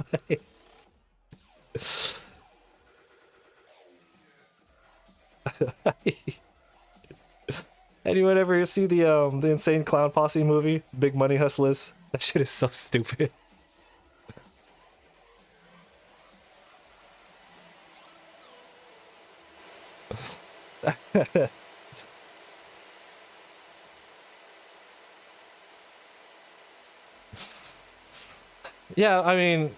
S1: Anyone ever see the Insane Clown Posse movie, Big Money Hustlers? That shit is so stupid. Yeah, I mean,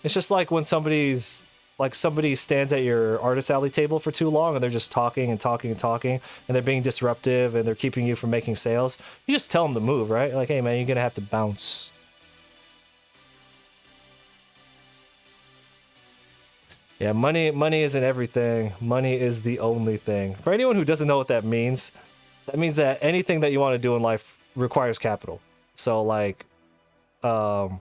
S1: It's just like when somebody stands at your artist alley table for too long and they're just talking and talking and talking and they're being disruptive and they're keeping you from making sales. You just tell them to move, right? Like, hey man, you're gonna have to bounce. Yeah, money isn't everything. Money is the only thing. For anyone who doesn't know what that means that anything that you want to do in life requires capital. So like um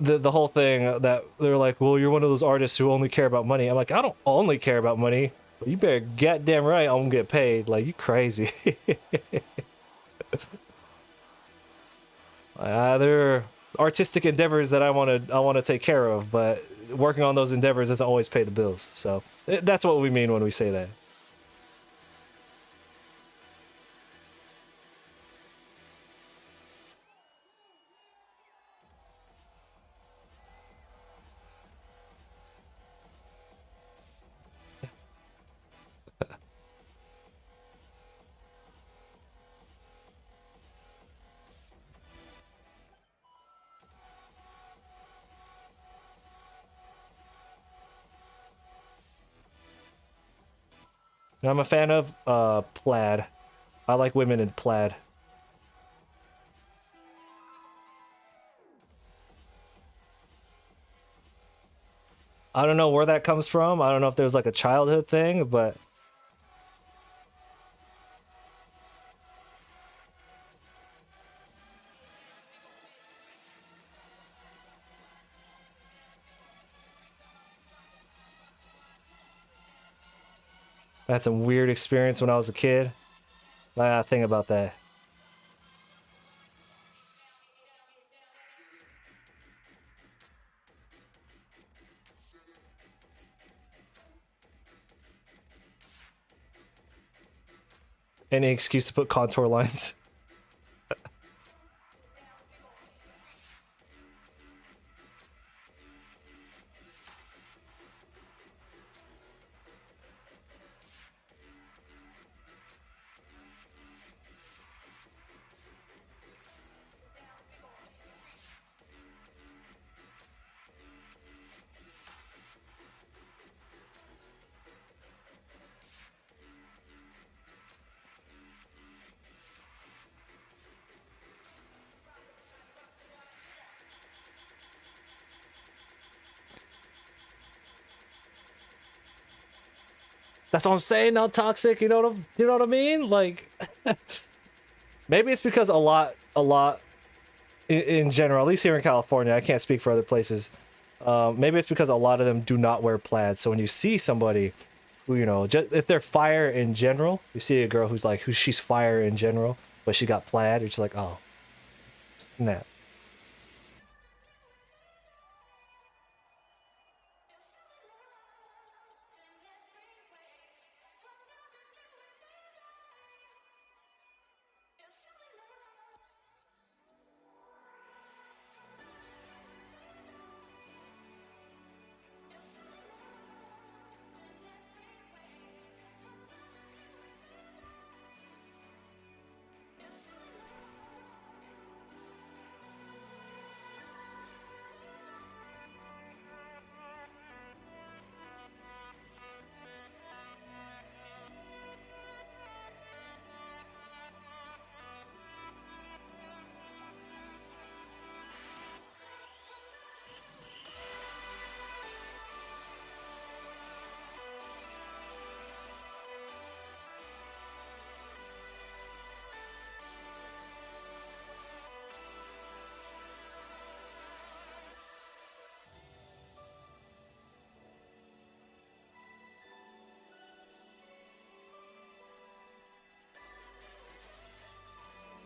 S1: the whole thing that they're like, well, you're one of those artists who only care about money. I'm like, I don't only care about money, but you better goddamn right I'm gonna get paid. Like, you crazy. There are artistic endeavors that I want to take care of, but working on those endeavors doesn't always pay the bills. So that's what we mean when we say that. And I'm a fan of plaid. I like women in plaid. I don't know where that comes from. I don't know if there's like a childhood thing, but I had some weird experience when I was a kid. Think about that. Any excuse to put contour lines. That's what I'm saying. Not toxic. You know what I mean? Like, maybe it's because a lot in general, at least here in California, I can't speak for other places. Maybe it's because a lot of them do not wear plaid. So when you see somebody who, just if they're fire in general, you see a girl she's fire in general, but she got plaid, you're just like, oh, snap.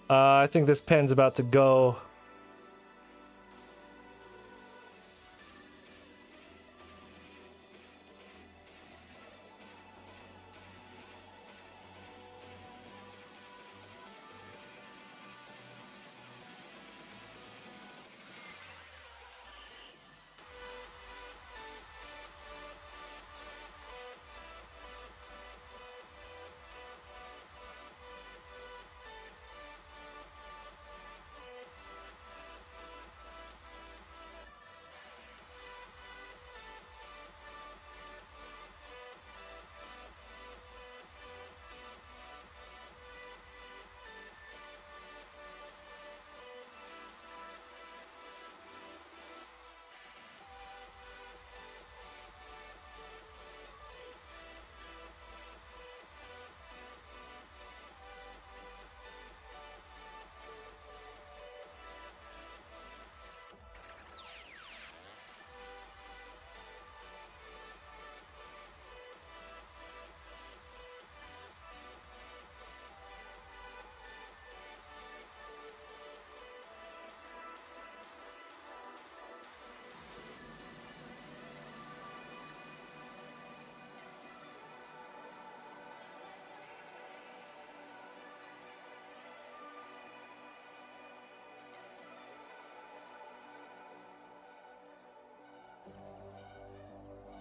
S1: I think this pen's about to go.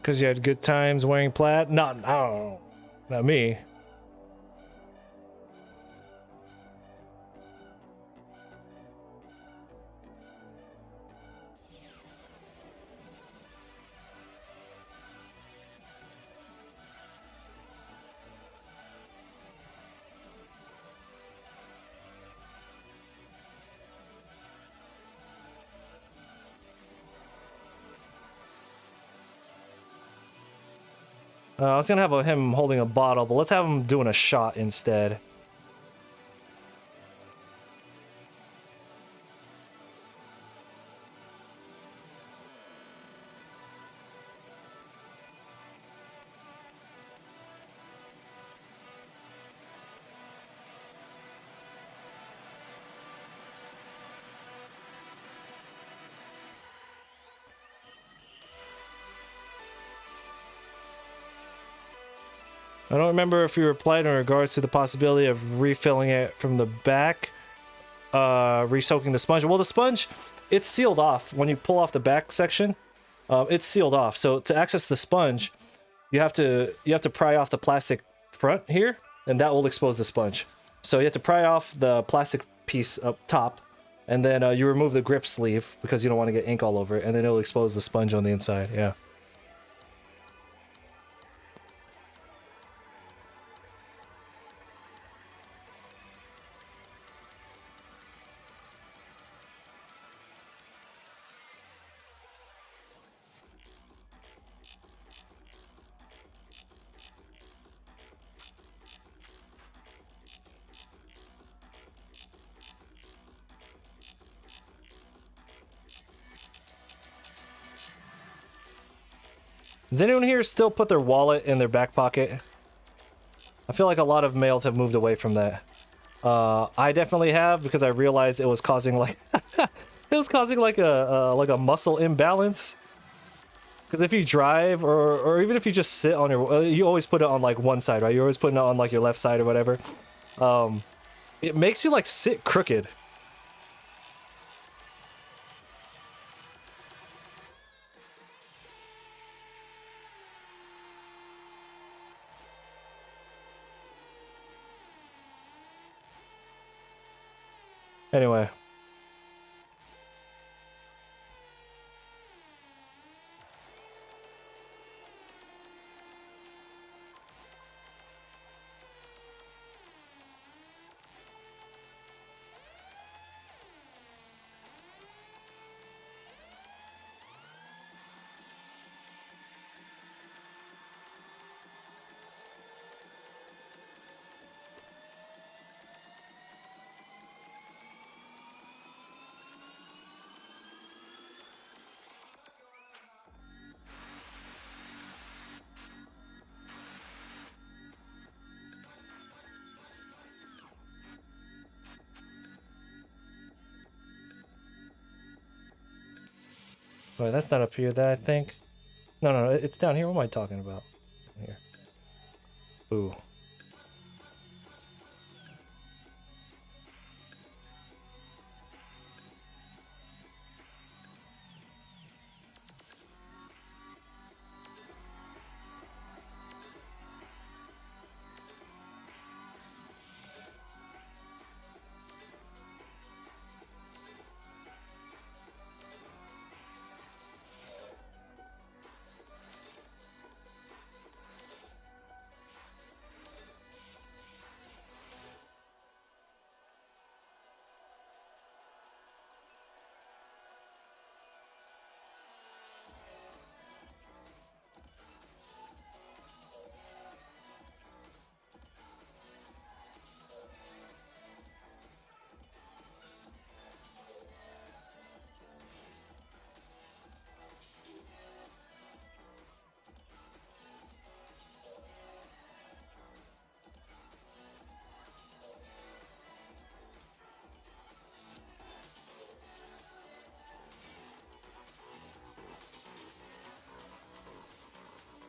S1: Because you had good times wearing plaid? Not, I don't know. Not me. I was gonna have him holding a bottle, but let's have him doing a shot instead. I don't remember if you replied in regards to the possibility of refilling it from the back, re-soaking the sponge. Well, the sponge, it's sealed off. When you pull off the back section, it's sealed off. So to access the sponge, you have to pry off the plastic front here, and that will expose the sponge. So you have to pry off the plastic piece up top, and then you remove the grip sleeve because you don't want to get ink all over it, and then it'll expose the sponge on the inside. Yeah. Does anyone here still put their wallet in their back pocket? I feel like a lot of males have moved away from that. I definitely have, because I realized it was causing like it was causing like a muscle imbalance. Because if you drive or even if you just sit on your, you always put it on like one side, right? You're always putting it on like your left side or whatever. It makes you like sit crooked. Anyway. Wait, that's not up here, that I think. No, it's down here. What am I talking about? Here. Ooh.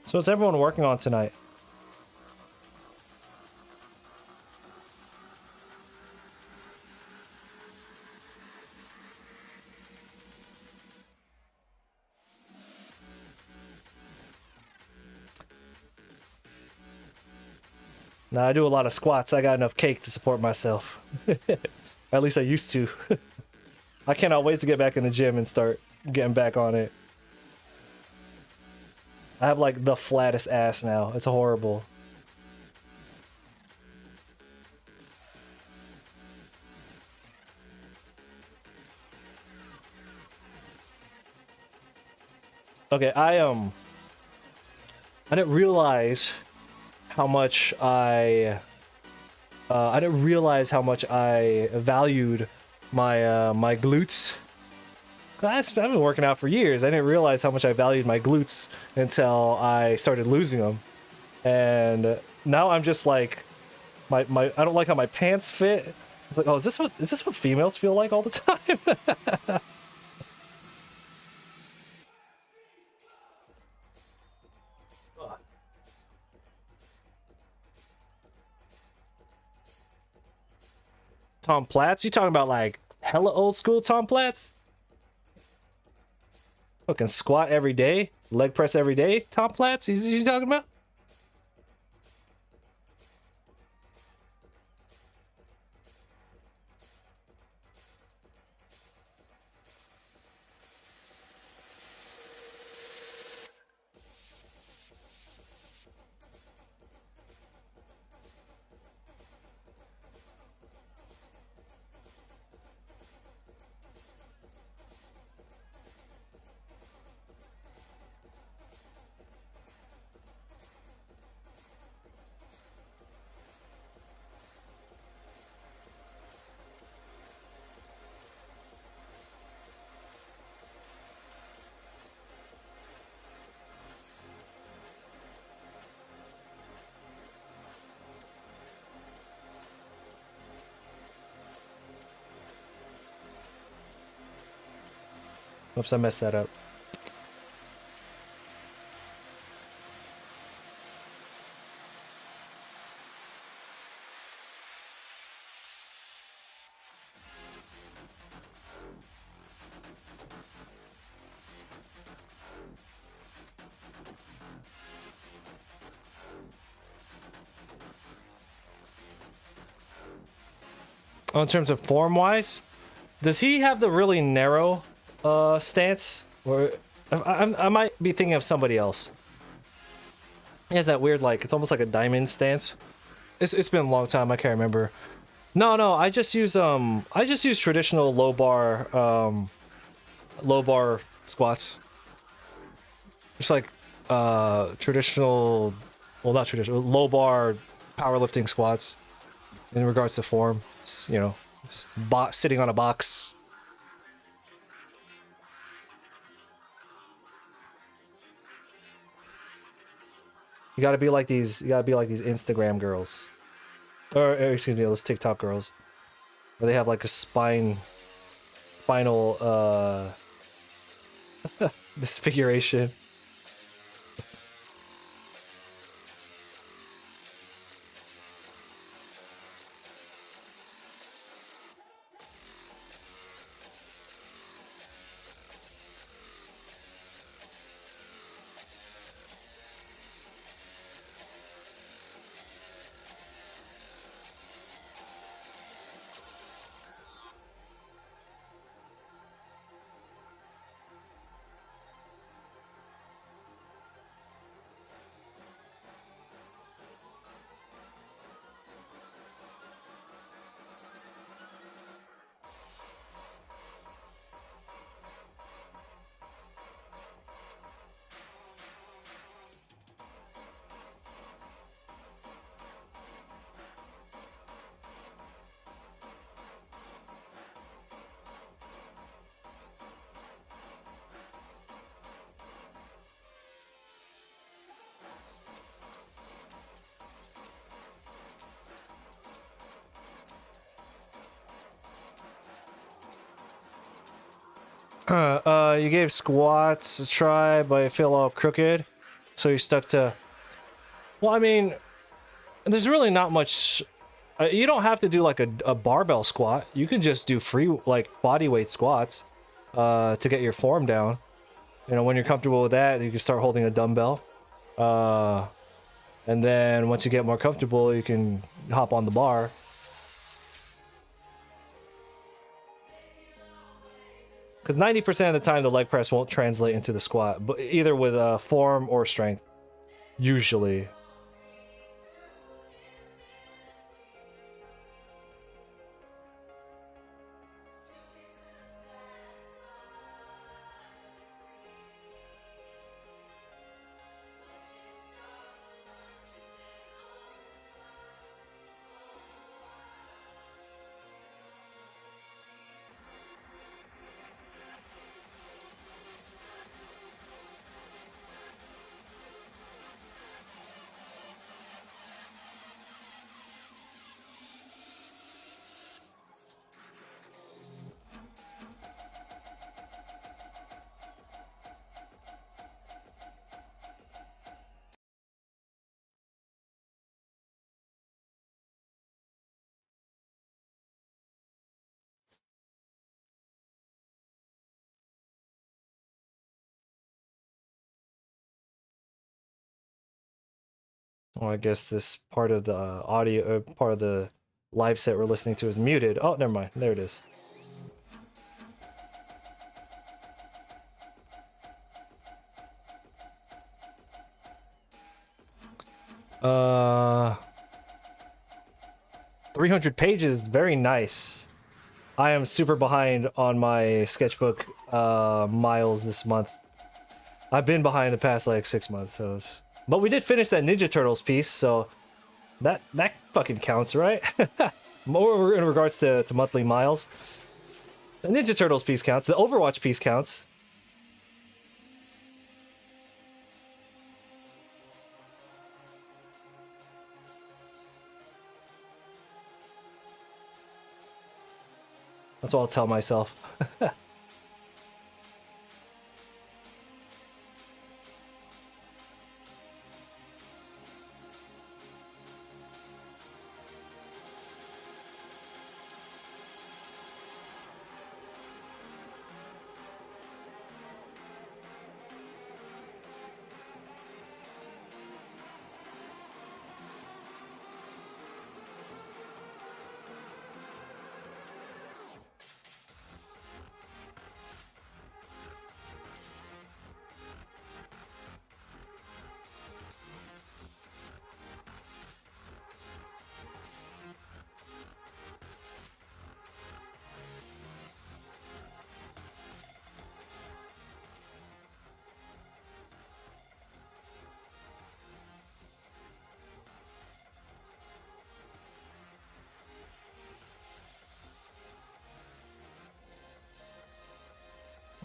S1: So what's everyone working on tonight? Now I do a lot of squats. I got enough cake to support myself. At least I used to. I cannot wait to get back in the gym and start getting back on it. I have like the flattest ass now. It's horrible. Okay, I didn't realize how much I didn't realize how much I valued my my glutes. I've been working out for years. I didn't realize how much I valued my glutes until I started losing them. And now I'm just like my I don't like how my pants fit. It's like, oh, is this what females feel like all the time? Tom Platz? You talking about like hella old school Tom Platz? Fucking squat every day, leg press every day. Tom Platz? Is you talking about? Oops, I messed that up. Oh, in terms of form wise, does he have the really narrow stance? Or I might be thinking of somebody else. He has that weird, like, it's almost like a diamond stance. It's been a long time, I can't remember. No, I just use traditional low bar squats. Just like traditional, well, not traditional, low bar powerlifting squats in regards to form. It's, you know, sitting on a box. You gotta be like these Instagram girls. Or excuse me, those TikTok girls. Where they have like a spinal disfiguration. You gave squats a try, but it felt all crooked, so you stuck to. Well, I mean, there's really not much. You don't have to do like a barbell squat. You can just do free like body weight squats, to get your form down. You know, when you're comfortable with that, you can start holding a dumbbell. And then once you get more comfortable, you can hop on the bar. Because 90% of the time, the leg press won't translate into the squat, but either with form or strength, usually. Well, I guess this part of the audio, part of the live set we're listening to is muted. Oh, never mind. There it is. 300 pages, very nice. I am super behind on my sketchbook miles this month. I've been behind the past like 6 months, but we did finish that Ninja Turtles piece, so that fucking counts, right? More in regards to monthly miles. The Ninja Turtles piece counts. The Overwatch piece counts. That's what I'll tell myself.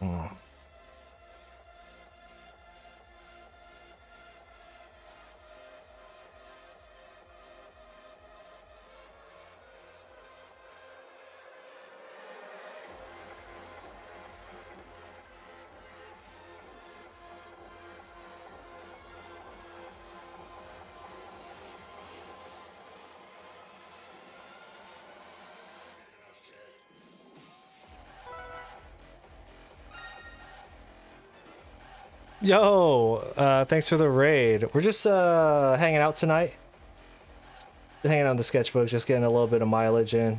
S1: Mm. Yo, thanks for the raid. We're just hanging out tonight. Just hanging out on the sketchbook, just getting a little bit of mileage in.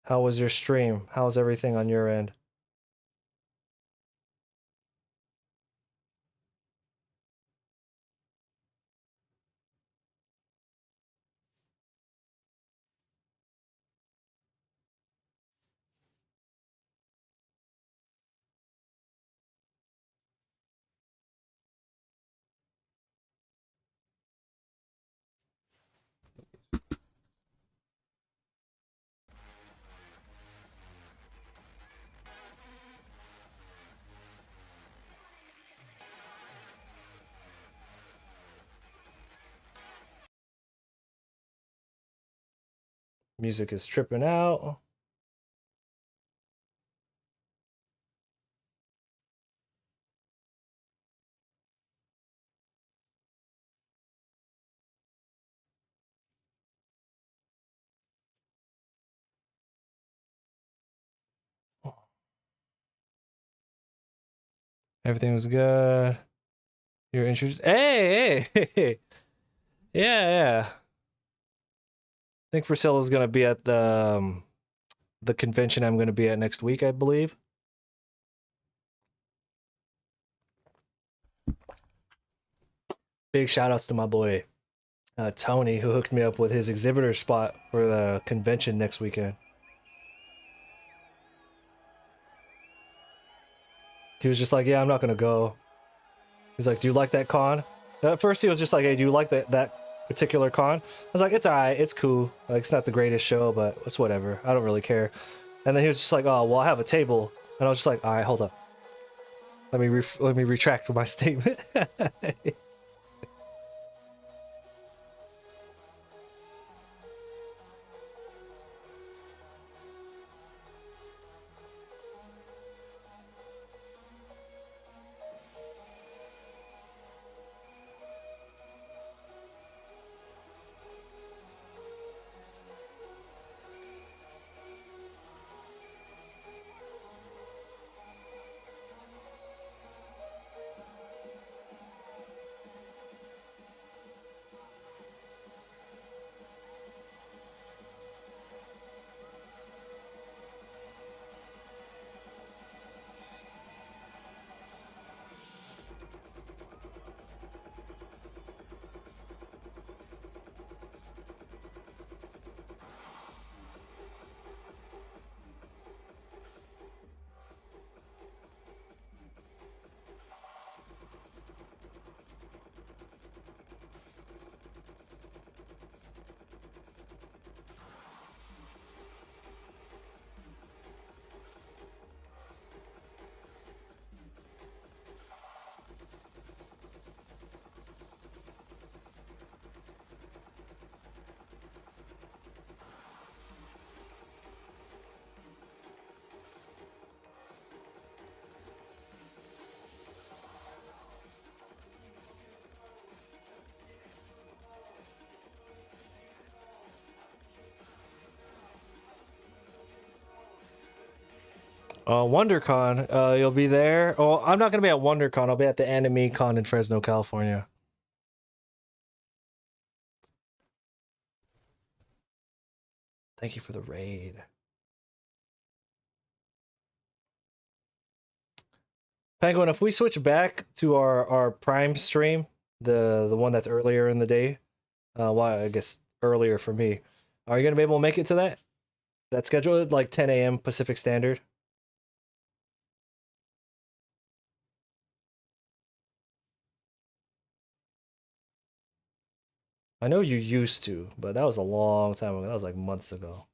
S1: How was your stream? How's everything on your end? Music is tripping out. Everything was good. You're introduced. Hey, hey, hey. Yeah, yeah. I think Priscilla's gonna be at the convention I'm gonna be at next week, I believe. Big shout outs to my boy Tony, who hooked me up with his exhibitor spot for the convention next weekend. He was just like, "Yeah, I'm not gonna go." He's like, "Do you like that con?" At first, he was just like, "Hey, do you like that particular con?" I was like, "It's alright, it's cool. Like, it's not the greatest show, but it's whatever. I don't really care." And then he was just like, "Oh, well, I have a table," and I was just like, "All right, hold up. Let me retract my statement." WonderCon, you'll be there. Oh, I'm not gonna be at WonderCon. I'll be at the Anime Con in Fresno, California. Thank you for the raid, Penguin. If we switch back to our Prime stream, the one that's earlier in the day, why I guess earlier for me, are you gonna be able to make it to that schedule like 10 a.m. Pacific Standard? I know you used to, but that was a long time ago. That was like months ago.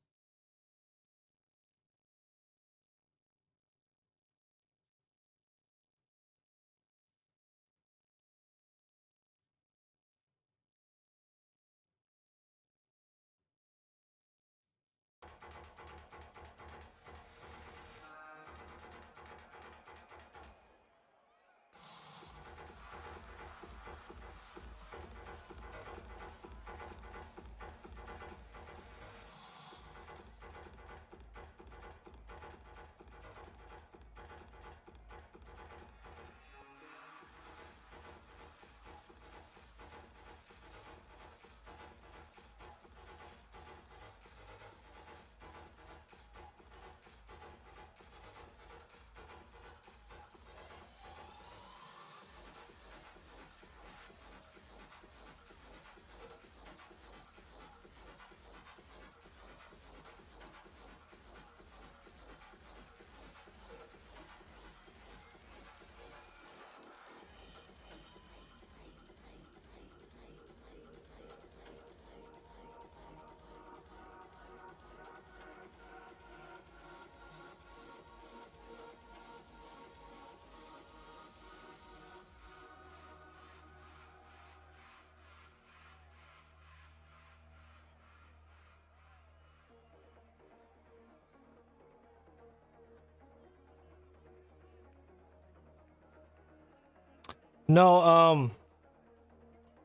S1: No,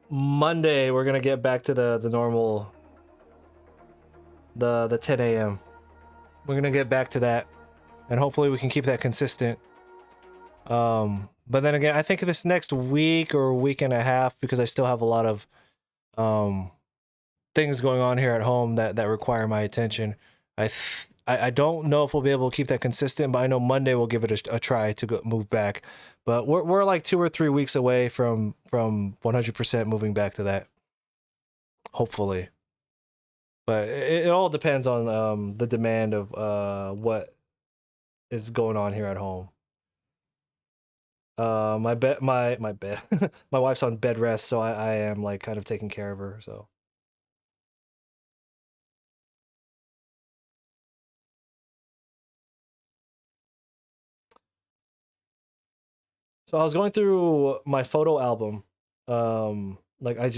S1: Monday we're gonna get back to the normal the 10 a.m. We're gonna get back to that, and hopefully we can keep that consistent. But then again, I think this next week or week and a half, because I still have a lot of um things going on here at home that require my attention. I don't know if we'll be able to keep that consistent, but I know Monday we'll give it a try to move back. But we're like 2 or 3 weeks away from 100% moving back to that. Hopefully, but it all depends on the demand of what is going on here at home. My bed, my wife's on bed rest, so I am like kind of taking care of her. So I was going through my photo album. Like I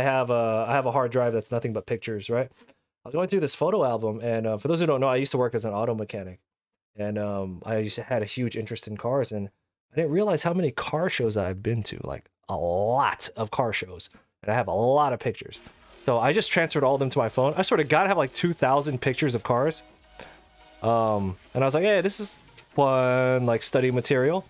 S1: have a hard drive that's nothing but pictures, right? I was going through this photo album, and for those who don't know, I used to work as an auto mechanic, and I used to had a huge interest in cars, and I didn't realize how many car shows that I've been to, like a lot of car shows, and I have a lot of pictures. So I just transferred all of them to my phone. I sort of got to have like 2,000 pictures of cars. And I was like, hey, this is fun, like study material.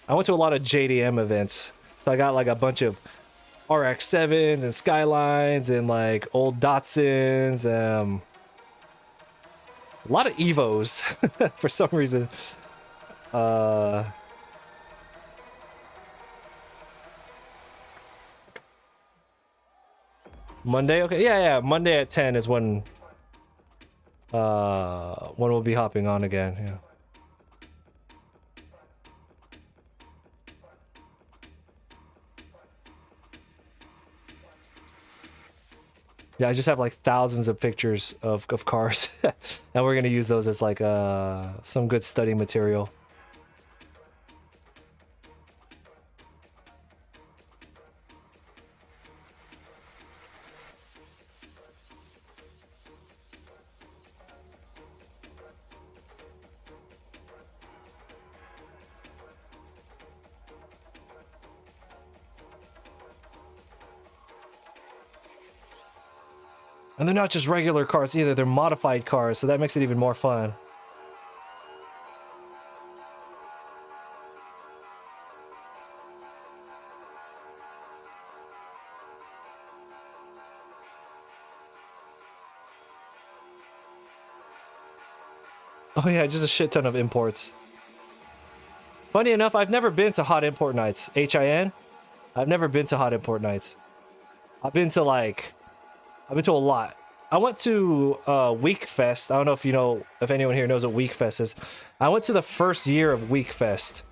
S1: I went to a lot of JDM events, so I got like a bunch of RX-7s and Skylines and like old Datsuns, a lot of Evos for some reason. Uh, Monday, okay, yeah, Monday at 10 is when we'll be hopping on again. Yeah. Yeah, I just have like thousands of pictures of cars, and we're gonna use those as like some good study material. And they're not just regular cars either, they're modified cars, so that makes it even more fun. Oh yeah, just a shit ton of imports. Funny enough, I've never been to Hot Import Nights. HIN? I've never been to Hot Import Nights. I've been to like, I've been to a lot. I went to Week Fest. I don't know if you know, if anyone here knows what Week Fest is. I went to the first year of Week Fest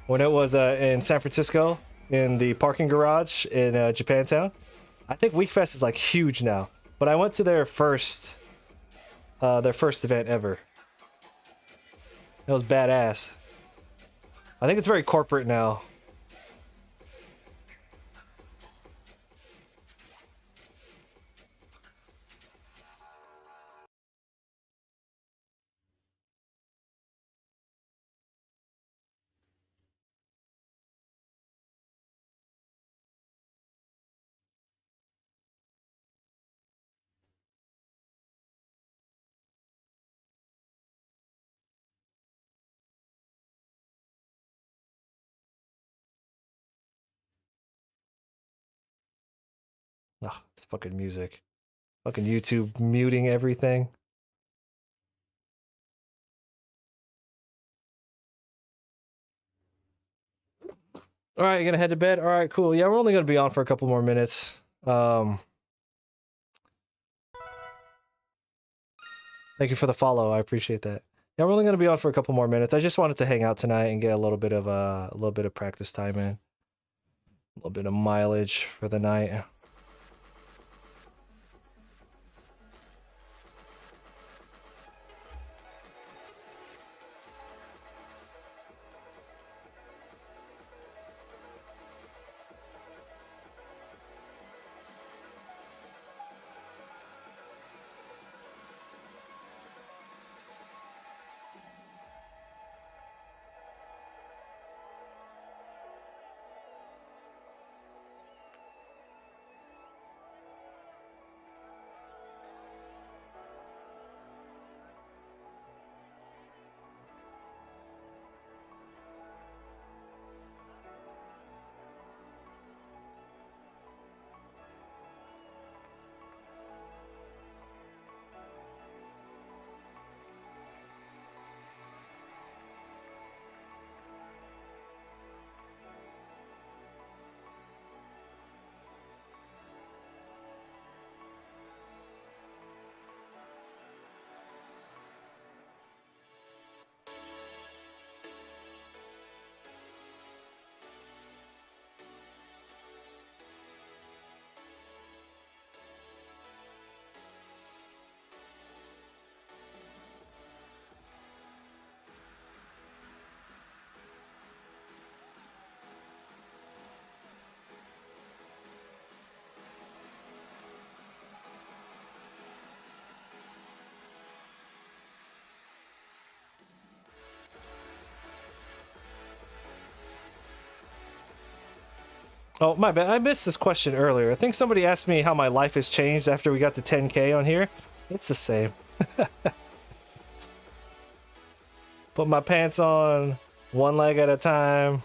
S1: when it was in San Francisco in the parking garage in Japantown. I think Week Fest is like huge now, but I went to their first event ever. It was badass. I think it's very corporate now. Ugh, it's fucking music. Fucking YouTube muting everything. All right, you gonna head to bed? All right, cool. Yeah, we're only gonna be on for a couple more minutes. Thank you for the follow. I appreciate that. Yeah, we're only gonna be on for a couple more minutes. I just wanted to hang out tonight and get a little bit of practice time in, a little bit of mileage for the night. Oh, my bad. I missed this question earlier. I think somebody asked me how my life has changed after we got to 10K on here. It's the same. Put my pants on one leg at a time.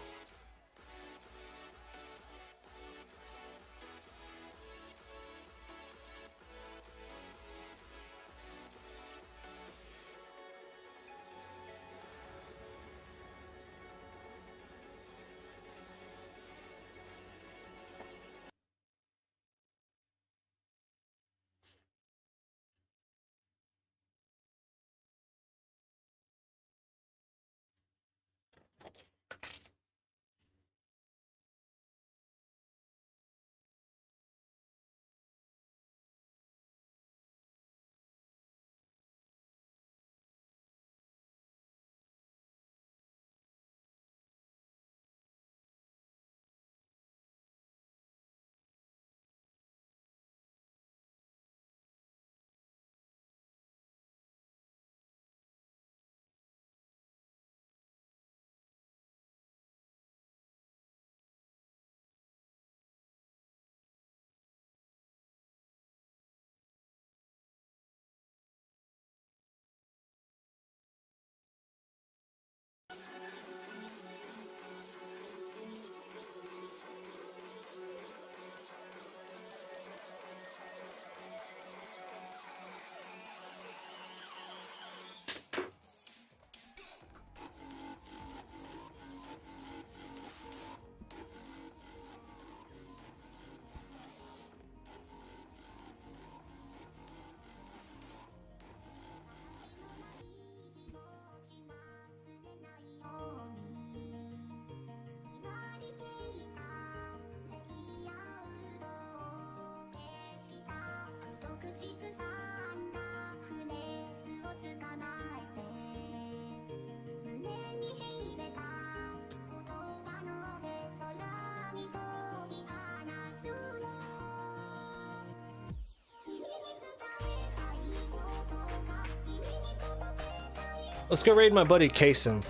S1: Let's go raid my buddy Kason.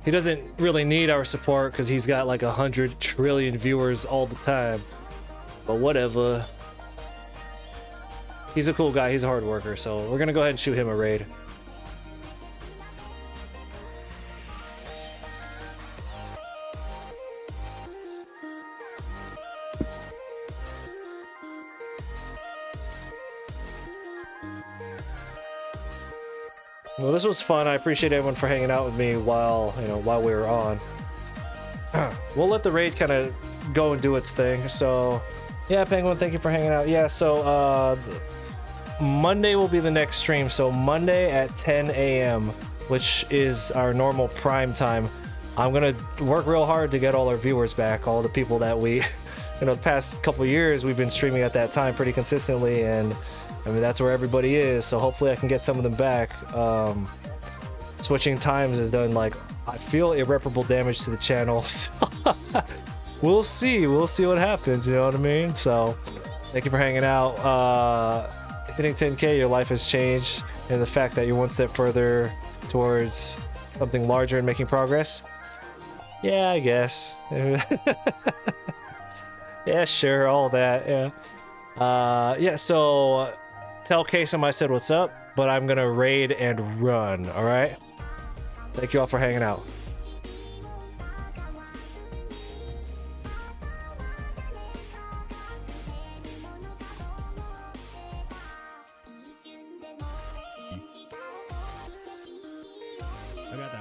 S1: He doesn't really need our support because he's got like 100 trillion viewers all the time. But whatever. He's a cool guy, he's a hard worker, so we're gonna go ahead and shoot him a raid. Well, this was fun. I appreciate everyone for hanging out with me while we were on. We'll let the raid kind of go and do its thing. So, yeah, Penguin, thank you for hanging out. Yeah, so Monday will be the next stream. So Monday at 10 a.m., which is our normal prime time. I'm gonna work real hard to get all our viewers back, all the people that we, the past couple years we've been streaming at that time pretty consistently, and I mean, that's where everybody is, so hopefully I can get some of them back. Switching times has done, like, I feel irreparable damage to the channel, so we'll see what happens, you know what I mean? So, thank you for hanging out. Hitting 10K, your life has changed, and the fact that you're one step further towards something larger and making progress. Yeah, I guess. Yeah, sure, all that, yeah. Yeah, so tell Kasem I said what's up, but I'm gonna raid and run, alright? Thank you all for hanging out.
S2: I got that.